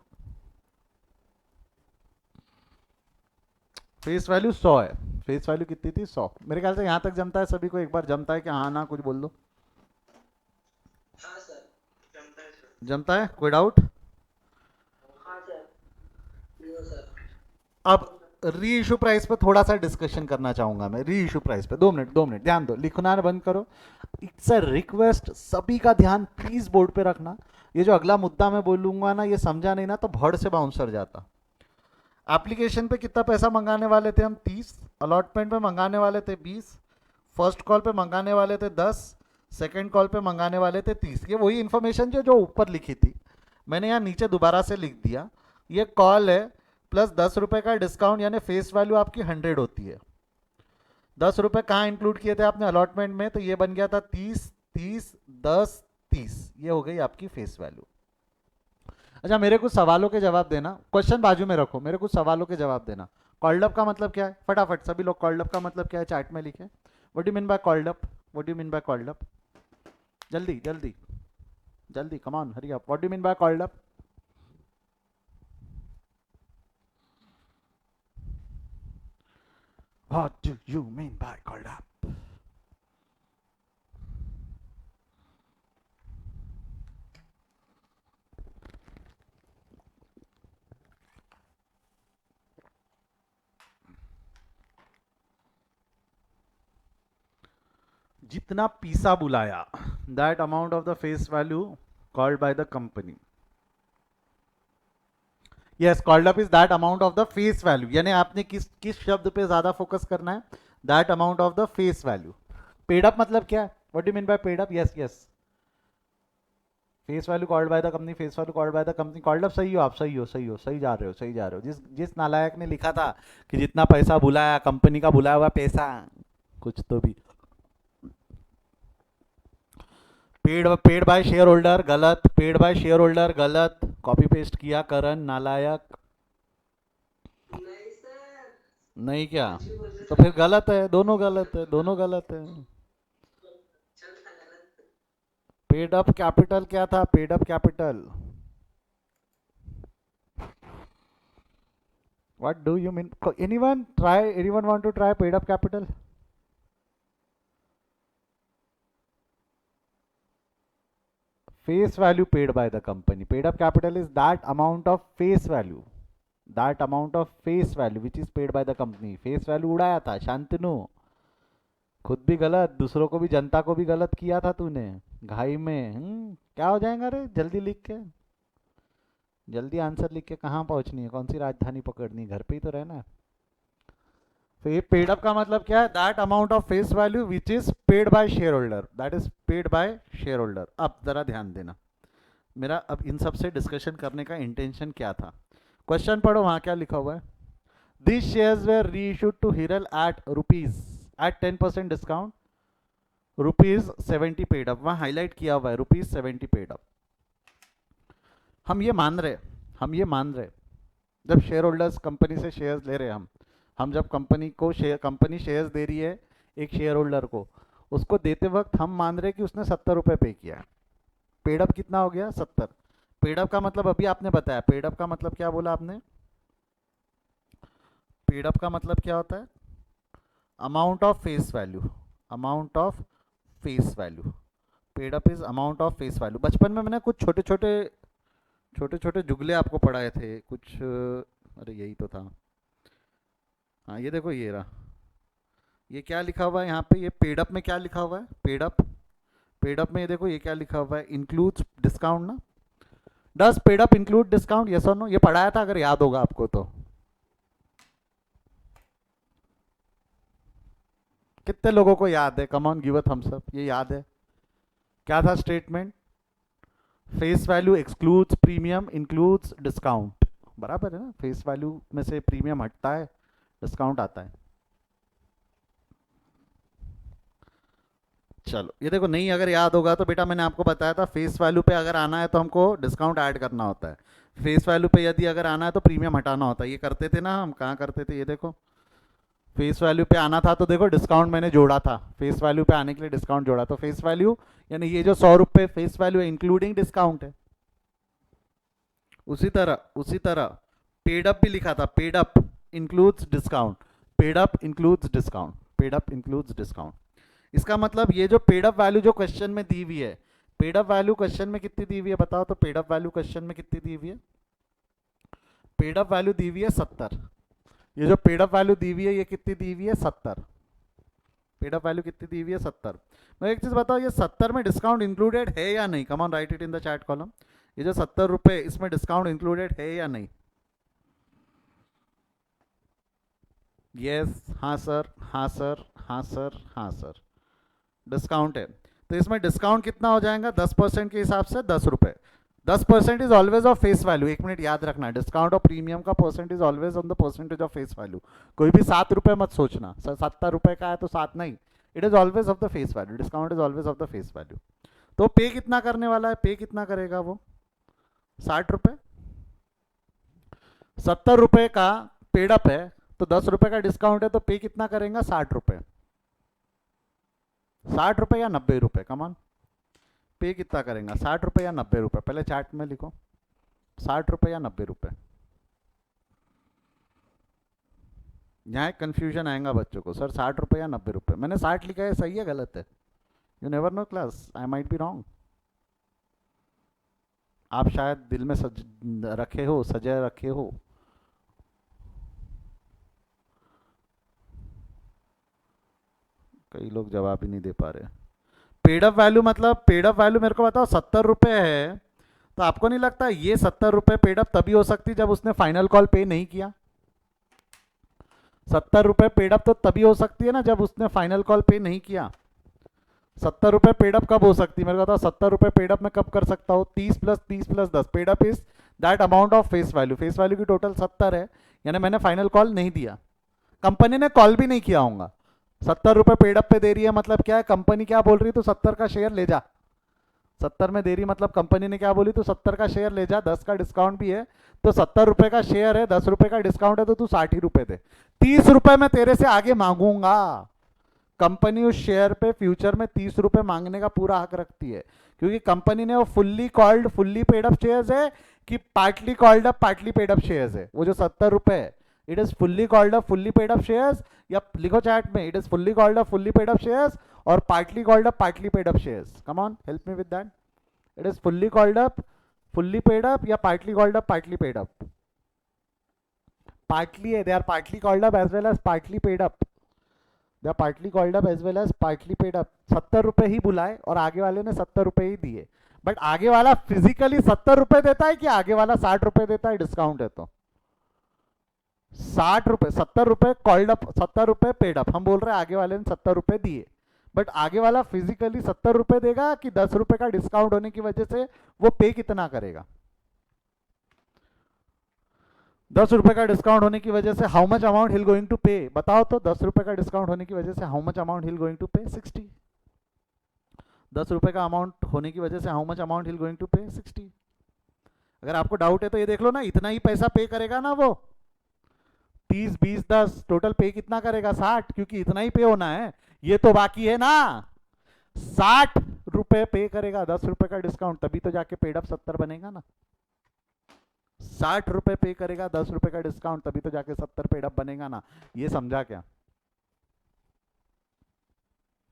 100 है। फेस वैल्यू कितनी थी? 100। मेरे ख्याल से यहाँ तक जमता है सभी को? एक बार जमता है कि हाँ ना कुछ बोल दो। हाँ सर, जमता है सर। जमता है, कोई डाउट? हाँ सर, नो सर। अब री इशू प्राइस पे थोड़ा सा डिस्कशन करना चाहूंगा मैं। री इशू प्राइस पे 2 मिनट ध्यान दो, लिखना बंद करो। इट्स अ रिक्वेस्ट, सभी का ध्यान प्लीज बोर्ड पे रखना। ये जो अगला मुद्दा मैं बोलूंगा ना, ये समझा नहीं ना तो भड़ से बाउंसर जाता। एप्लीकेशन पे कितना पैसा मंगाने वाले थे हम? 30। अलॉटमेंट पे मंगाने वाले थे 20। फर्स्ट कॉल पे मंगाने वाले थे 10। सेकेंड कॉल पे मंगाने वाले थे 30। ये वही इंफॉर्मेशन जो ऊपर लिखी थी मैंने यहाँ नीचे दोबारा से लिख दिया। ये कॉल है प्लस 10 रुपए का डिस्काउंट, यानी फेस वैल्यू आपकी 100 होती है। 10 रुपए कहाँ इंक्लूड किए थे आपने? अलॉटमेंट में। तो ये बन गया था 30, 30, 10, 30। ये हो गई आपकी फेस वैल्यू। अच्छा, मेरे कुछ सवालों के जवाब देना। क्वेश्चन बाजू में रखो, मेरे कुछ सवालों के जवाब देना। कॉल्ड अप का मतलब क्या है? फटाफट सभी लोग कॉल्ड अप का मतलब क्या है चैट में लिखे। What do mean by called up? What do mean by called up? जल्दी जल्दी जल्दी, कम on hurry up. What do mean by called up? What do you mean by called up? जितना पीसा बुलाया, that amount of the face value called by the company. Yes, called up is that amount of the face value. यानी आपने किस किस शब्द पे ज्यादा फोकस करना है? That amount of the face value. Paid up मतलब क्या है? What do mean by paid up? Yes yes, face value called by the company, face value called by the company. Called up सही हो आप, सही हो सही हो, सही जा रहे हो, सही जा रहे हो। जिस जिस नालायक ने लिखा था कि जितना पैसा बुलाया कंपनी का बुलाया हुआ पैसा, कुछ तो भी। Paid paid by share holder गलत, पेड बाय शेयर होल्डर गलत, कॉपी पेस्ट किया करण नालायक। नहीं सर, नहीं क्या? कुछ भी बोल रहे तो सर फिर आप। गलत है, दोनों गलत है, दोनों गलत है। चलता गलत। पेड अप कैपिटल क्या था? Paid up capital, what do you mean? Anyone try, anyone want to try paid up capital? face value paid by the company. Paid up capital is that amount of face value, that amount of face value which is paid by the company. face value उड़ाया था शांतनु, खुद भी गलत, दूसरों को भी, जनता को भी गलत किया था तूने घाई में। क्या हो जाएगा रे? जल्दी लिख के, जल्दी आंसर लिख के कहाँ पहुंचनी है, कौन सी राजधानी पकड़नी है? घर पे ही तो रहना है। तो ये पेड अप का मतलब क्या है? That amount of face value which is paid by share holder, that is paid by share holder. अब जरा ध्यान देना, मेरा अब इन सब से डिस्कशन करने का इंटेंशन क्या था। क्वेश्चन पढ़ो, वहां क्या लिखा हुआ है? This shares were reissued to Hiral at rupees at 10% discount, ₹70 paid up. वहां हाईलाइट किया हुआ है ₹70 पेड अप। हम ये मान रहे, हम ये मान रहे, जब शेयर होल्डर्स कंपनी से शेयर्स ले रहे हैं, हम जब कंपनी को कंपनी शेयर्स दे रही है एक शेयर होल्डर को, उसको देते वक्त हम मान रहे कि उसने 70 रुपये पे किया है। पेडअप कितना हो गया? 70। पेडअप का मतलब अभी आपने बताया, पेडअप का मतलब क्या बोला आपने? पेडअप का मतलब क्या होता है? Amount of face value, amount of face value. Paid up is amount of face value. बचपन में मैंने कुछ छोटे छोटे छोटे छोटे जुगले आपको पढ़ाए थे कुछ, अरे यही तो था। हाँ ये देखो, ये रहा, ये क्या लिखा हुआ है यहाँ पे? ये पेडअप में क्या लिखा हुआ है? पेडअप, पेडअप में ये देखो, ये क्या लिखा हुआ है? इंक्लूड्स डिस्काउंट ना। Does paid up include discount? Yes और नो? ये पढ़ाया था अगर याद होगा आपको तो। कितने लोगों को याद है? Come on give a thumbs up. ये याद है? क्या था statement? Face value excludes premium includes discount. बराबर है ना? फेस वैल्यू में से प्रीमियम हटता है, डिस्काउंट आता है। चलो ये देखो, नहीं अगर याद होगा तो बेटा मैंने आपको बताया था फेस वैल्यू पे अगर आना है तो हमको डिस्काउंट ऐड करना होता है, फेस वैल्यू पे यदि अगर आना है तो प्रीमियम हटाना होता है। ये करते थे ना हम, कहाँ करते थे? ये देखो, फेस वैल्यू पे आना था तो देखो डिस्काउंट मैंने जोड़ा था, फेस वैल्यू पे आने के लिए डिस्काउंट जोड़ा। तो फेस वैल्यू यानी ये जो 100 रुपये फेस वैल्यू है इंक्लूडिंग डिस्काउंट है। उसी तरह पेड अप भी लिखा था, paid up includes discount, paid up includes discount, paid up includes discount. इसका मतलब ये जो पेड अप वैल्यू जो क्वेश्चन में दी हुई है, पेड अप वैल्यू क्वेश्चन में कितनी दी हुई है बताओ तो? पेड अप वैल्यू क्वेश्चन में कितनी दी हुई है? पेड अप वैल्यू दी हुई है 70। ये जो पेड अप वैल्यू दी हुई है ये कितनी दी हुई है? 70। पेड अप वैल्यू कितनी दी हुई है? 70। मैं एक चीज बताओ, ये 70 में डिस्काउंट इंक्लूडेड है या नहीं? कम on right it in the chat column. ये जो 70 रुपए, इसमें डिस्काउंट इंक्लूडेड है या नहीं? यस, हाँ सर, हाँ सर, हाँ सर, हाँ सर, डिस्काउंट है। तो इसमें डिस्काउंट कितना हो जाएगा? 10% के हिसाब से 10 रुपए। 10% is always of face value. एक मिनट याद रखना, डिस्काउंट और प्रीमियम का percent is always on the percentage of face value. कोई भी 7 रुपए मत सोचना, 70 रुपए का है तो 7 नहीं, it is always of the face value. Discount is always of the face value. तो पे कितना करने वाला है? पे कितना करेगा वो? 60 रुपए। 70 रुपए का पेडअप है तो 10 रुपए का डिस्काउंट है, तो पे कितना करेगा? 60 रुपए। 60 रुपए या 90 रुपए? कमान, पे कितना करेगा? 60 रुपए या 90 रुपए? पहले चार्ट में लिखो, 60 रुपए या 90 रुपए। यहाँ एक कंफ्यूजन आएगा बच्चों को, सर 60 रुपए या 90 रुपए। मैंने 60 लिखा है, सही है गलत है? You never know class, I might be wrong. आप शायद दिल में रखे हो, सजा रखे हो। कई लोग जवाब ही नहीं दे पा रहे। पेडअप वैल्यू मतलब, पेडअप वैल्यू मेरे को बताओ, 70 रुपए है तो आपको नहीं लगता ये 70 रुपए पेडअप तभी हो सकती जब उसने फाइनल कॉल पे नहीं किया? 70 रुपए पेडअप तो तभी हो सकती है ना जब उसने फाइनल कॉल पे नहीं किया। 70 रुपए पेडअप कब हो सकती है मेरे को बताओ? 70 रुपए पेडअप में कब कर सकता हूँ? 30 + 30 + 10। Paid up is that amount of face value. Face value की टोटल 70 है, यानी मैंने फाइनल कॉल नहीं दिया, कंपनी ने कॉल भी नहीं किया होगा। 70 रुपए पेडअप पे दे रही है मतलब क्या है? कंपनी क्या बोल रही है? तो 70 का शेयर ले जा। 70 में दे रही मतलब कंपनी ने क्या बोली? तो 70 का शेयर ले जा, 10 का डिस्काउंट भी है तो 70 रुपए का शेयर है, 10 रुपए का डिस्काउंट है तो तू 60 ही रुपए दे। 30 रुपए मैं तेरे से आगे मांगूंगा। कंपनी उस शेयर पे फ्यूचर में 30 रुपए मांगने का पूरा हक रखती है, क्योंकि कंपनी ने वो fully called fully paid up shares है कि partly called up partly paid up shares है। वो जो 70 रुपए है, it is fully called up fully paid up shares, या लिखो चैट में, it is fully called up fully paid up shares और partly called up partly paid up shares. Come on, help me with that. It is fully called up fully paid up या partly called up partly paid up? Partly है, they are partly called up as well as partly paid up. They are partly called up as well as partly paid up. 70 रुपए ही बुलाए और आगे वाले ने 70 रुपए ही दिए, बट आगे वाला फिजिकली 70 रुपए देता है कि आगे वाला 60 रुपए देता है, डिस्काउंट है तो 60 रुपए, 70 रुपए कॉल्ड अप, 70 रुपए पेड अप। हम बोल रहे हैं आगे वाले ने 70 रुपए दिए, बट आगे वाला फिजिकली 70 रुपए देगा कि 10 रुपए का डिस्काउंट होने की वजह से वो पे कितना करेगा? 10 रुपए का डिस्काउंट होने की वजह से how much amount he'll going to pay? बताओ तो 10 रुपए का डिस्काउंट होने की वजह से how much amount he'll going to pay? 60। 10 रुपए का अमाउंट होने की वजह से how much amount he'll going to pay? 60। अगर आपको डाउट है तो ये देख लो ना, इतना ही पैसा पे करेगा ना वो, 30 20 10 टोटल पे कितना करेगा? 60, क्योंकि इतना ही पे होना है, ये तो बाकी है ना। 60 रुपए पे करेगा, 10 रुपए का डिस्काउंट, तभी तो जाके पेड अप 70 बनेगा ना। 60 रुपए पे करेगा, 10 रुपए का डिस्काउंट, तभी तो जाके 70 पेड अप बनेगा ना। ये समझा क्या?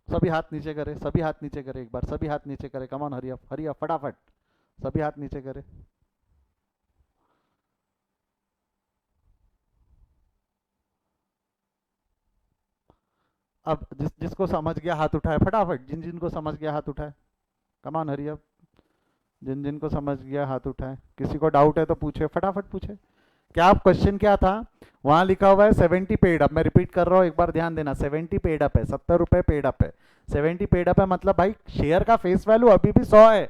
सभी हाथ नीचे करे, सभी हाथ नीचे करे, एक बार सभी हाथ नीचे करे, कम ऑन हरी अप फटाफट, सभी हाथ नीचे करे। अब जिसको समझ गया हाथ उठाए फटाफट, जिनको समझ गया हाथ उठाए, कम ऑन हरी अप, जिनको समझ गया हाथ उठाए। किसी को डाउट है तो पूछे, फटाफट पूछे। क्या आप क्वेश्चन क्या था? वहां लिखा हुआ है 70 पेड अप, मैं रिपीट कर रहा हूँ, एक बार ध्यान देना, 70 पेड अप है, 70 रुपए पेड अप है। 70 पेड अप है मतलब भाई शेयर का फेस वैल्यू अभी भी 100 है,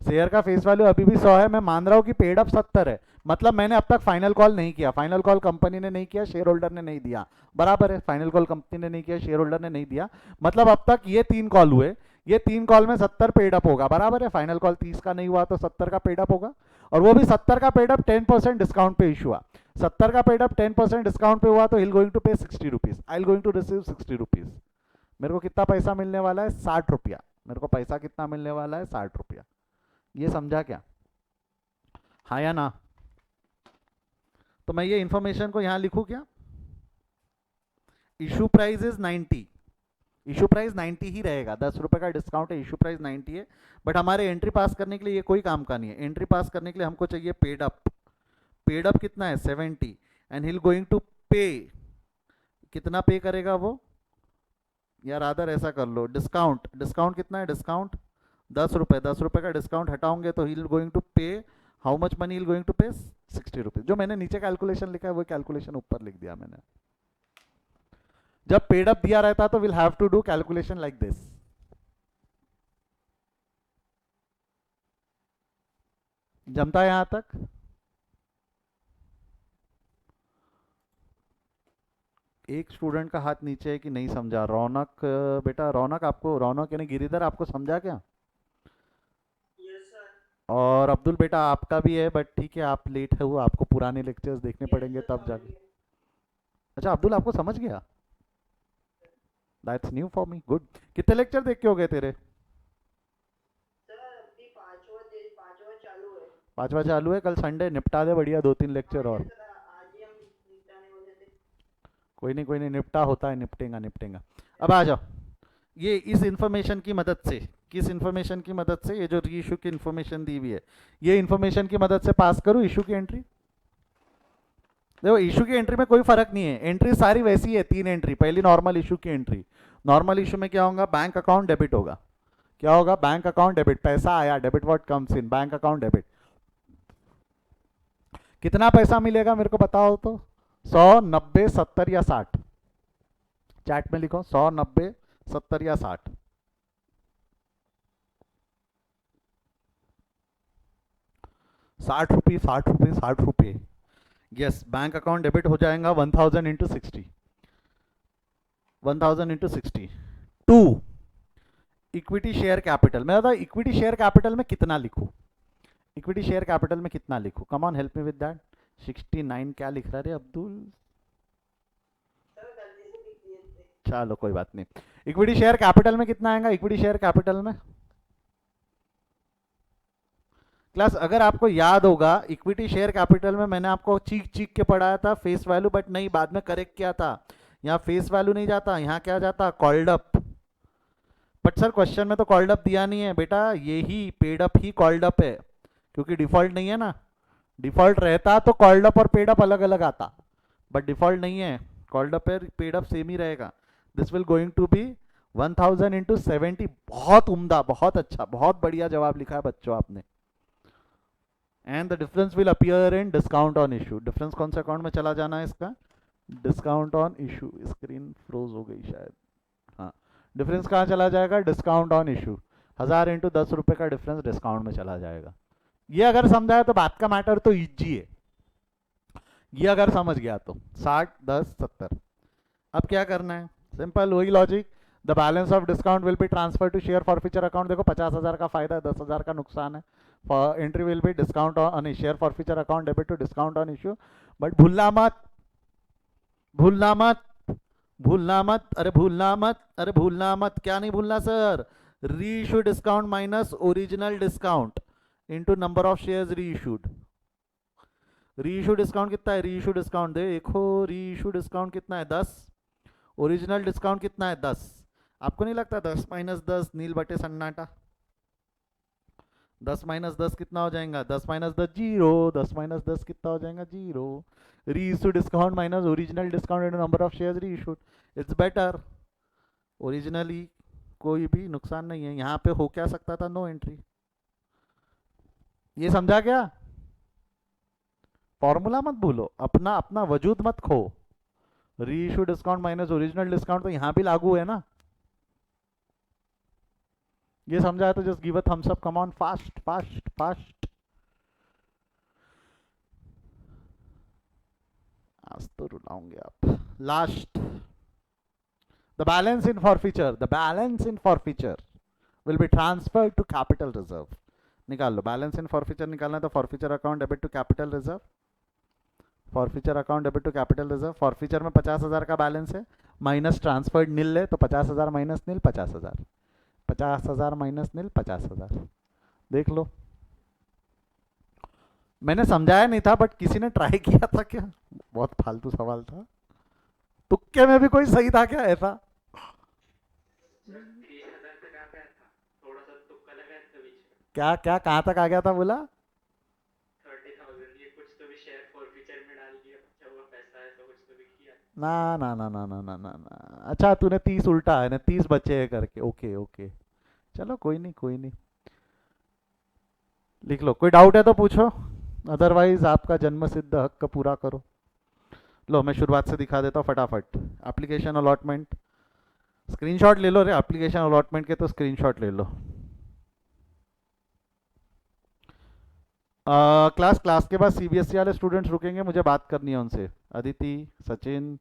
शेयर का फेस वैल्यू अभी भी 100 है। मैं मान रहा हूँ कि पेड अप 70 है, मतलब मैंने अब तक फाइनल कॉल नहीं किया, फाइनल कॉल कंपनी ने नहीं किया, शेयर होल्डर ने नहीं दिया, बराबर है। फाइनल कॉल कंपनी ने नहीं किया, शेयर होल्डर ने नहीं दिया, मतलब अब तक ये 3 कॉल हुए, ये 3 कॉल में 70 पेड अप होगा, बराबर है। फाइनल कॉल 30 का नहीं हुआ तो 70 का पेड अप होगा, और वो भी 70 का पेड अप 10% डिस्काउंट पे इशू हुआ। 70 का पेड अप 10% डिस्काउंट पे हुआ तो he'll going to pay 60 rupees, I going to receive 60 rupees. मेरे को कितना पैसा मिलने वाला है? 60 रुपया। मेरे को पैसा कितना मिलने वाला है? 60 रुपया। ये समझा क्या? हाँ या ना? तो मैं ये इंफॉर्मेशन को यहां लिखूं क्या? Issue price is 90, issue price 90 ही रहेगा, 10 रुपए का डिस्काउंट है, इशू प्राइस 90 है, बट हमारे एंट्री पास करने के लिए ये कोई काम का नहीं है। एंट्री पास करने के लिए हमको चाहिए पेड अप। पेड अप कितना है? 70, एंड हिल गोइंग टू पे, कितना पे करेगा वो? यार आदर ऐसा कर लो, डिस्काउंट, डिस्काउंट कितना है? डिस्काउंट 10 रुपए, 10 रुपए का डिस्काउंट हटाओगे तो he'll going to pay how much money? He'll going to pay 60 rupees. जो मैंने नीचे कैलकुलेशन लिखा है वो कैलकुलेशन ऊपर लिख दिया मैंने। जब पेड अप दिया रहता तो will have to do calculation like this. जमता है यहां तक? एक स्टूडेंट का हाथ नीचे है कि नहीं समझा। रौनक बेटा, रौनक आपको, रौनक यानी गिरिधर आपको समझा क्या? Yes sir. और अब्दुल बेटा आपका भी है, बट ठीक है आप लेट है, वो आपको पुराने लेक्चर्स देखने पड़ेंगे तब जाके। अच्छा अब्दुल आपको समझ गया? That's new for me, good. कितने लेक्चर देख के हो गए तेरे? सर अभी पांचवा चालू है। 5वां चालू है, कल संडे निपटा दे बढ़िया 2-3 लेक्चर और। सर आज ही हम निपटाने वाले थे। कोई नहीं कोई नहीं, निपटा होता है, निपटेगा निपटेगा। अब आ जाओ, ये इस इंफॉर्मेशन की मदद से, किस इंफॉर्मेशन की मदद से? ये जो री इशू की इंफॉर्मेशन दी हुई है, ये इंफॉर्मेशन की मदद से पास करूँ इशू की एंट्री। देखो इशू की एंट्री में कोई फर्क नहीं है, एंट्री सारी वैसी है, 3 एंट्री। पहली नॉर्मल इशू की एंट्री, नॉर्मल इशू में क्या होगा? बैंक अकाउंट डेबिट होगा। क्या होगा? बैंक अकाउंट डेबिट, पैसा आया, debit what comes in, bank account debit. कितना पैसा मिलेगा मेरे को बताओ तो? 100, 90, 70 या 60? चैट में लिखो 100, 90, 70 या 60। 60 रुपये, 60 रुपये, 60 रुपये। यस, बैंक अकाउंट डेबिट हो जाएगा 1000 into 60, 1000 into 60। 2 equity share capital. मैं बता इक्विटी शेयर कैपिटल में कितना लिखूं? इक्विटी शेयर कैपिटल में कितना लिखूं? कम on help me with that. 69 क्या लिख रहा रे अब्दुल? सर गलती से लिख दिए थे। चलो कोई बात नहीं। इक्विटी शेयर कैपिटल में कितना आएगा? इक्विटी शेयर कैपिटल में क्लास, अगर आपको याद होगा इक्विटी शेयर कैपिटल में मैंने आपको चीख चीख के पढ़ाया था फेस वैल्यू, बट नहीं, बाद में करेक्ट किया था। यहाँ फेस वैल्यू नहीं जाता, यहाँ क्या जाता? Called up. But sir question में तो कॉल्ड अप दिया नहीं है बेटा, ये ही पेड अप ही कॉल्ड अप है, क्योंकि डिफॉल्ट नहीं है ना। डिफॉल्ट रहता तो कॉल्ड अप और पेड अप अलग अलग आता, बट डिफॉल्ट नहीं है, कॉल्ड अप है पेड अप सेम ही रहेगा। This will going to be 1000 into 70। बहुत उम्दा, बहुत अच्छा, बहुत बढ़िया जवाब लिखा है बच्चों आपने। And the difference will appear in discount on issue. Difference कौन से अकाउंट में चला जाना है इसका? Discount on issue. Screen frozen हो गई शायद। हाँ, डिफरेंस कहाँ चला जाएगा? Discount on issue. 1000 इंटू 10 रुपये का डिफरेंस डिस्काउंट में चला जाएगा। ये अगर समझा है तो बात का मैटर तो इजी है। ये अगर समझ गया तो 60 10 70। अब क्या करना है? सिंपल, वही logic. The balance of discount will be transfer to share forfeiture account. देखो 50,000 का फायदा है, 10,000 का नुकसान है। Entry will be discount on share forfeiture account debit to discount on issue. But भूलना मत, भूलना मत, भूलना मत, अरे भूलना मत, अरे भूलना मत, क्या नहीं भूलना सर? री issue discount minus original discount into number of shares री इशूड। री इशू डिस्काउंट कितना है? री इशू डिस्काउंट देखो, री इशू डिस्काउंट कितना है? 10। ओरिजिनल डिस्काउंट कितना है? 10। आपको नहीं लगता 10 माइनस 10 नील बटे सन्नाटा? 10 माइनस 10 कितना हो जाएगा? 10 माइनस 10 जीरो। 10 माइनस 10 कितना हो जाएगा? जीरो। री issue discount minus original discount into number of shares री इशूड। It's better. ओरिजिनली कोई भी नुकसान नहीं है यहाँ पे। हो क्या सकता था? No entry. ये समझा क्या? फॉर्मूला मत भूलो, अपना अपना वजूद मत खो। री issue discount minus original discount तो यहाँ भी लागू है ना। ये समझा है तो just give a thumbs up, come on, fast fast fast. आज तो रुलाओगे आप। Last, the balance in forfeiture, the balance in forfeiture will be transferred to capital reserve. निकाल लो, बैलेंस इन फॉरफीचर निकालना है तो forfeiture account debit to capital reserve. Forfeiture account debit to capital reserve. Forfeiture में 50,000 का balance है, minus transferred नील है तो 50,000 माइनस नील 50,000। 50,000 माइनस नील 50,000। देख लो, मैंने समझाया नहीं था बट किसी ने ट्राई किया था क्या? बहुत फालतू सवाल था। तुक्के में भी कोई सही था क्या ऐसा? सर 30,000 तक आ गया था, थोड़ा सा तुक्का लगाया था बीच में। क्या क्या कहाँ तक आ गया था बोला? 30,000 ये कुछ तो भी शेयर फॉर फ्यूचर में डाल दिया, बचा हुआ पैसा है तो कुछ तो भी किया। ना ना ना ना ना ना ना ना। अच्छा तूने 30 उल्टा है ना, 30 बचे हैं करके। ओके ओके, चलो कोई नहीं कोई नहीं। लिख लो, कोई डाउट है तो पूछो, अदरवाइज आपका जन्म सिद्ध हक पूरा करो। लो मैं शुरुआत से दिखा देता हूँ फटाफट। एप्लीकेशन अलॉटमेंट, स्क्रीनशॉट ले लो रे, एप्लीकेशन अलॉटमेंट के तो स्क्रीनशॉट ले लो। क्लास क्लास के बाद सीबीएसई वाले स्टूडेंट्स रुकेंगे, मुझे बात करनी है उनसे। अदिति, सचिन,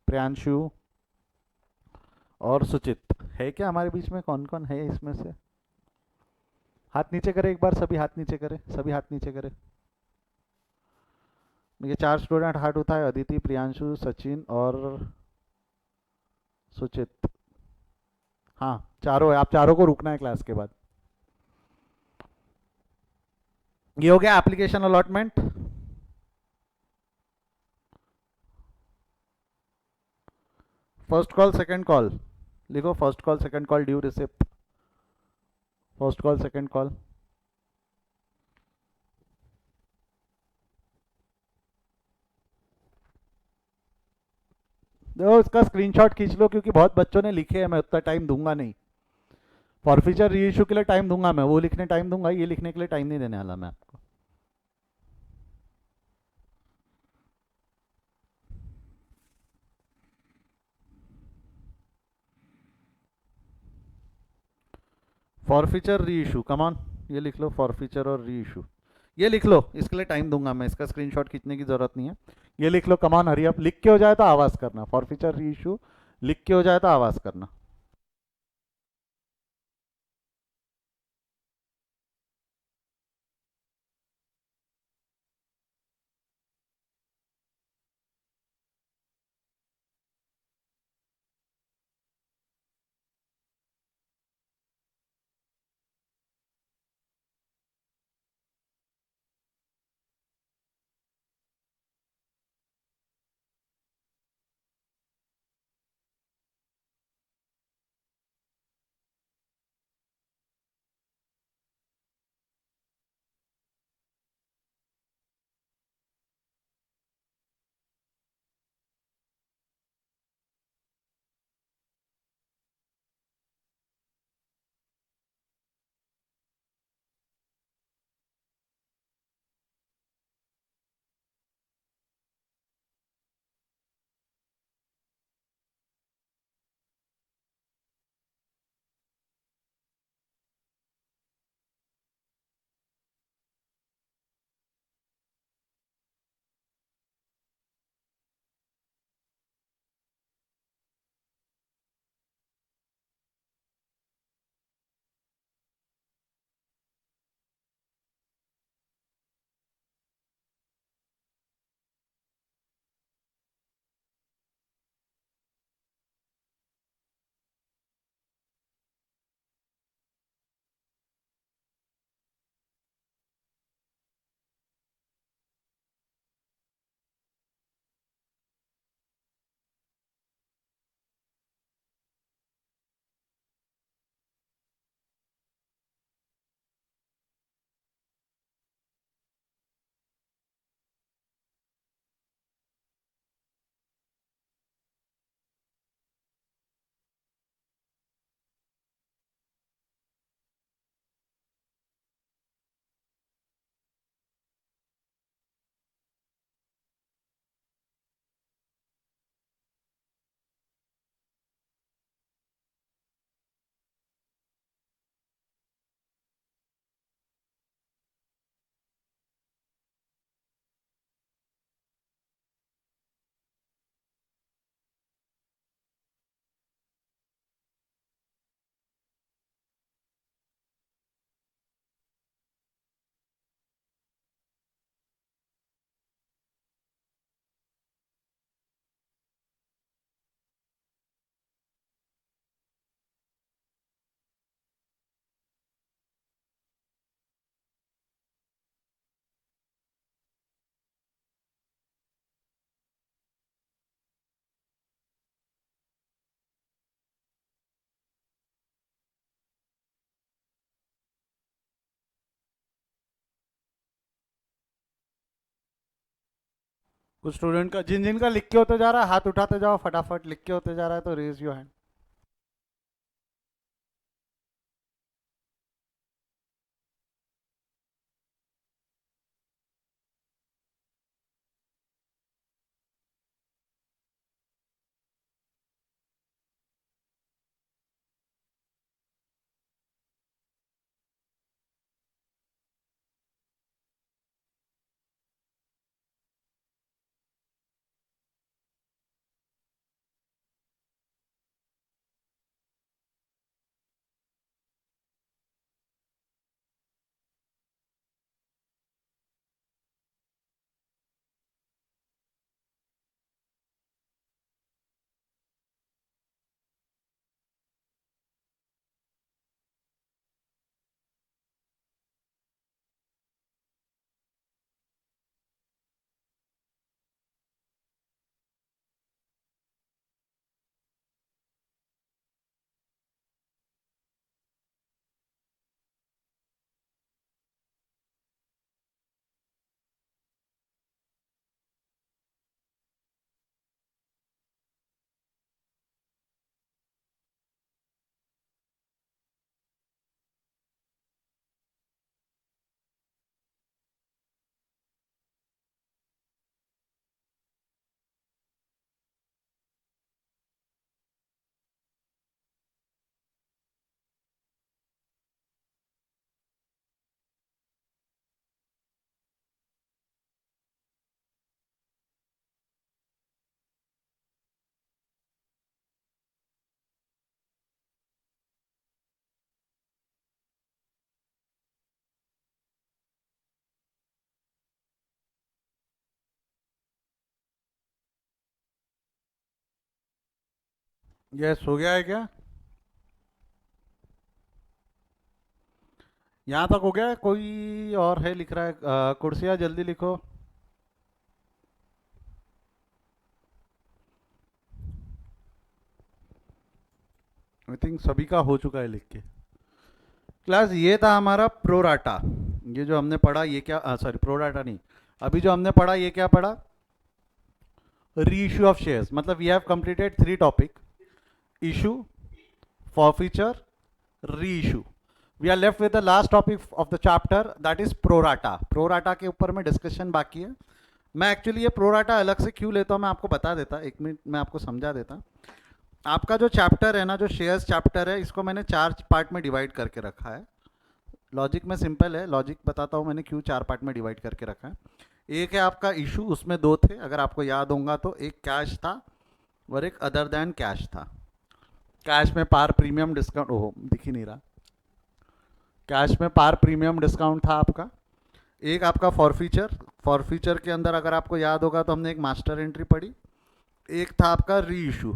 प्रियांशु और सुचित है क्या हमारे बीच में? कौन कौन है इसमें से? हाथ नीचे करे एक बार, सभी हाथ नीचे करे, सभी हाथ नीचे करे। ये 4 स्टूडेंट हाथ उठाए, अदिति, प्रियांशु, सचिन और सुचित। हाँ चारों है, आप चारों को रुकना है क्लास के बाद। ये हो गया application allotment. First call second call लिखो, first call second call due receipt. First call second call. देखो इसका स्क्रीनशॉट खींच लो क्योंकि बहुत बच्चों ने लिखे हैं, मैं उतना टाइम दूंगा नहीं। फॉरफीचर री इशू के लिए टाइम दूंगा मैं, वो लिखने टाइम दूंगा, ये लिखने के लिए टाइम नहीं देने वाला मैं आपको। फॉरफीचर री इशू, कमान, ये लिख लो, फॉरफीचर और री इशू। ये लिख लो, इसके लिए टाइम दूंगा मैं, इसका स्क्रीनशॉट खींचने की जरूरत नहीं है। ये लिख लो, कमान हरी अप, लिख के हो जाए तो आवाज करना, फॉरफीचर री इशू लिख के हो जाए तो आवाज करना। कुछ स्टूडेंट का जिन जिन का लिख के होते जा रहा है हाथ उठाते जाओ, फटाफट लिख के होते जा रहा है तो रेज योर हैंड। यस हो गया है क्या? यहाँ तक हो गया है? कोई और है लिख रहा है? कुर्सियाँ जल्दी लिखो। आई थिंक सभी का हो चुका है लिख के। क्लास ये था हमारा प्रोराटा। ये जो हमने पढ़ा ये क्या, सॉरी प्रोराटा नहीं, अभी जो हमने पढ़ा ये क्या पढ़ा? Reissue of shares. मतलब we have completed 3 topic: issue, forfeiture, reissue. We are left with the last topic of the chapter, that is prorata. prorata के ऊपर में डिस्कशन बाकी है। मैं एक्चुअली ये प्रोराटा अलग से क्यों लेता हूँ मैं आपको बता देता, 1 मिनट मैं आपको समझा देता। आपका जो चैप्टर है ना, जो शेयर्स चैप्टर है, इसको मैंने 4 पार्ट में डिवाइड करके रखा है। लॉजिक में सिंपल है, लॉजिक बताता हूँ मैंने क्यों 4 पार्ट में डिवाइड करके रखा है। एक है आपका इशू, उसमें 2 थे अगर आपको याद होगा तो, एक कैश था और एक अदर देन कैश था। कैश में पार प्रीमियम डिस्काउंट, ओहो दिख ही नहीं रहा, कैश में पार प्रीमियम डिस्काउंट था आपका। एक आपका फॉरफीचर, फॉरफीचर के अंदर अगर आपको याद होगा तो हमने एक मास्टर एंट्री पढ़ी। एक था आपका री इशू,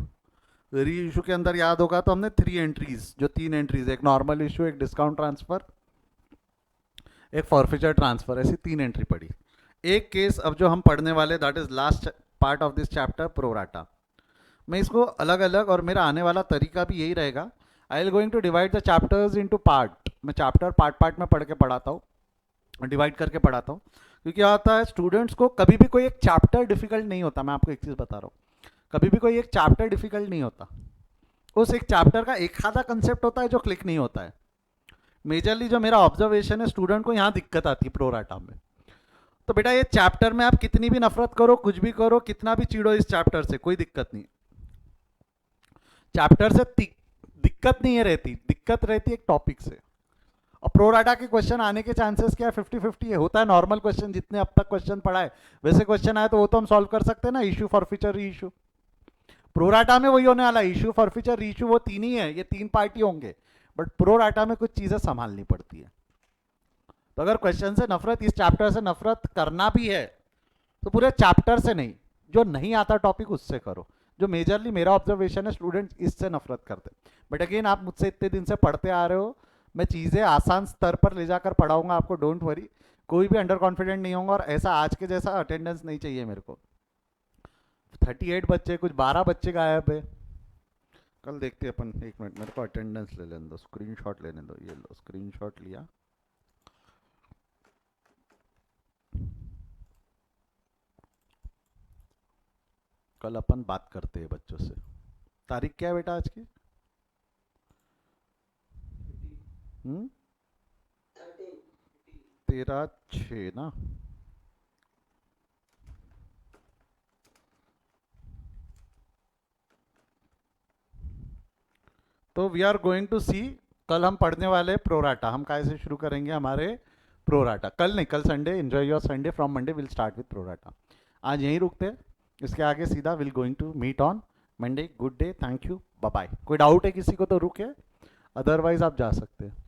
री इशू के अंदर याद होगा तो हमने 3 एंट्रीज, जो 3 एंट्रीज, एक नॉर्मल इशू, एक डिस्काउंट ट्रांसफर, एक फॉरफीचर ट्रांसफर, ऐसी 3 एंट्री पढ़ी। एक केस अब जो हम पढ़ने वाले, that is last part of this chapter, pro rata. मैं इसको अलग अलग, और मेरा आने वाला तरीका भी यही रहेगा, I will going to divide the chapters into part. मैं चैप्टर पार्ट पार्ट में पढ़ के पढ़ाता हूँ, डिवाइड करके पढ़ाता हूँ, क्योंकि क्या होता है स्टूडेंट्स को कभी भी कोई एक चैप्टर डिफिकल्ट नहीं होता। मैं आपको एक चीज़ बता रहा हूँ, कभी भी कोई एक चैप्टर डिफिकल्ट नहीं होता। उस एक चैप्टर का एक आधा कंसेप्ट होता है जो क्लिक नहीं होता है। मेजरली जो मेरा ऑब्जर्वेशन है, स्टूडेंट को यहाँ दिक्कत आती है प्रोराटा में। तो बेटा ये चैप्टर में आप कितनी भी नफरत करो, कुछ भी करो, कितना भी चिड़ो इस चैप्टर से, कोई दिक्कत नहीं। चैप्टर से दिक्कत नहीं है रहती, दिक्कत रहती है एक टॉपिक से। और प्रोराटा के क्वेश्चन आने के चांसेस क्या है? 50-50 है। होता है नॉर्मल क्वेश्चन, जितने अब तक क्वेश्चन पढ़ा है वैसे क्वेश्चन आए तो वो तो हम सॉल्व कर सकते हैं ना, इशू फॉरफीचर री इशू। प्रोराटा में वही होने वाला, इशू फॉरफीचर री इशू, वो 3 ही है, ये 3 पार्टी होंगे। बट प्रोराटा में कुछ चीजें संभालनी पड़ती है। तो अगर क्वेश्चन से नफरत, इस चैप्टर से नफरत करना भी है तो पूरे चैप्टर से नहीं, जो नहीं आता टॉपिक उससे करो। जो मेजरली मेरा ऑब्जर्वेशन है, स्टूडेंट्स इससे नफरत करते। बट अगेन आप मुझसे इतने दिन से पढ़ते आ रहे हो, मैं चीज़ें आसान स्तर पर ले जाकर पढ़ाऊंगा आपको, डोंट वरी। कोई भी अंडर कॉन्फिडेंट नहीं होगा, और ऐसा आज के जैसा अटेंडेंस नहीं चाहिए मेरे को। 38 बच्चे, कुछ 12 बच्चे गायब है। कल देखते हैं अपन, 1 मिनट मेरे को अटेंडेंस ले लेने दो, स्क्रीन शॉट लेने दो। ये लो स्क्रीन शॉट लिया। कल अपन बात करते हैं बच्चों से। तारीख क्या है बेटा आज की? 13 13/6 ना। तो वी आर गोइंग टू सी, कल हम पढ़ने वाले प्रोराटा। हम कैसे शुरू करेंगे हमारे प्रोराटा? कल नहीं, कल Sunday, enjoy your Sunday, from Monday will start with pro rata. आज यहीं रुकते हैं, इसके आगे सीधा will going to meet on Monday. Good day, thank you, bye bye. कोई डाउट है किसी को तो रुके, अदरवाइज आप जा सकते हैं।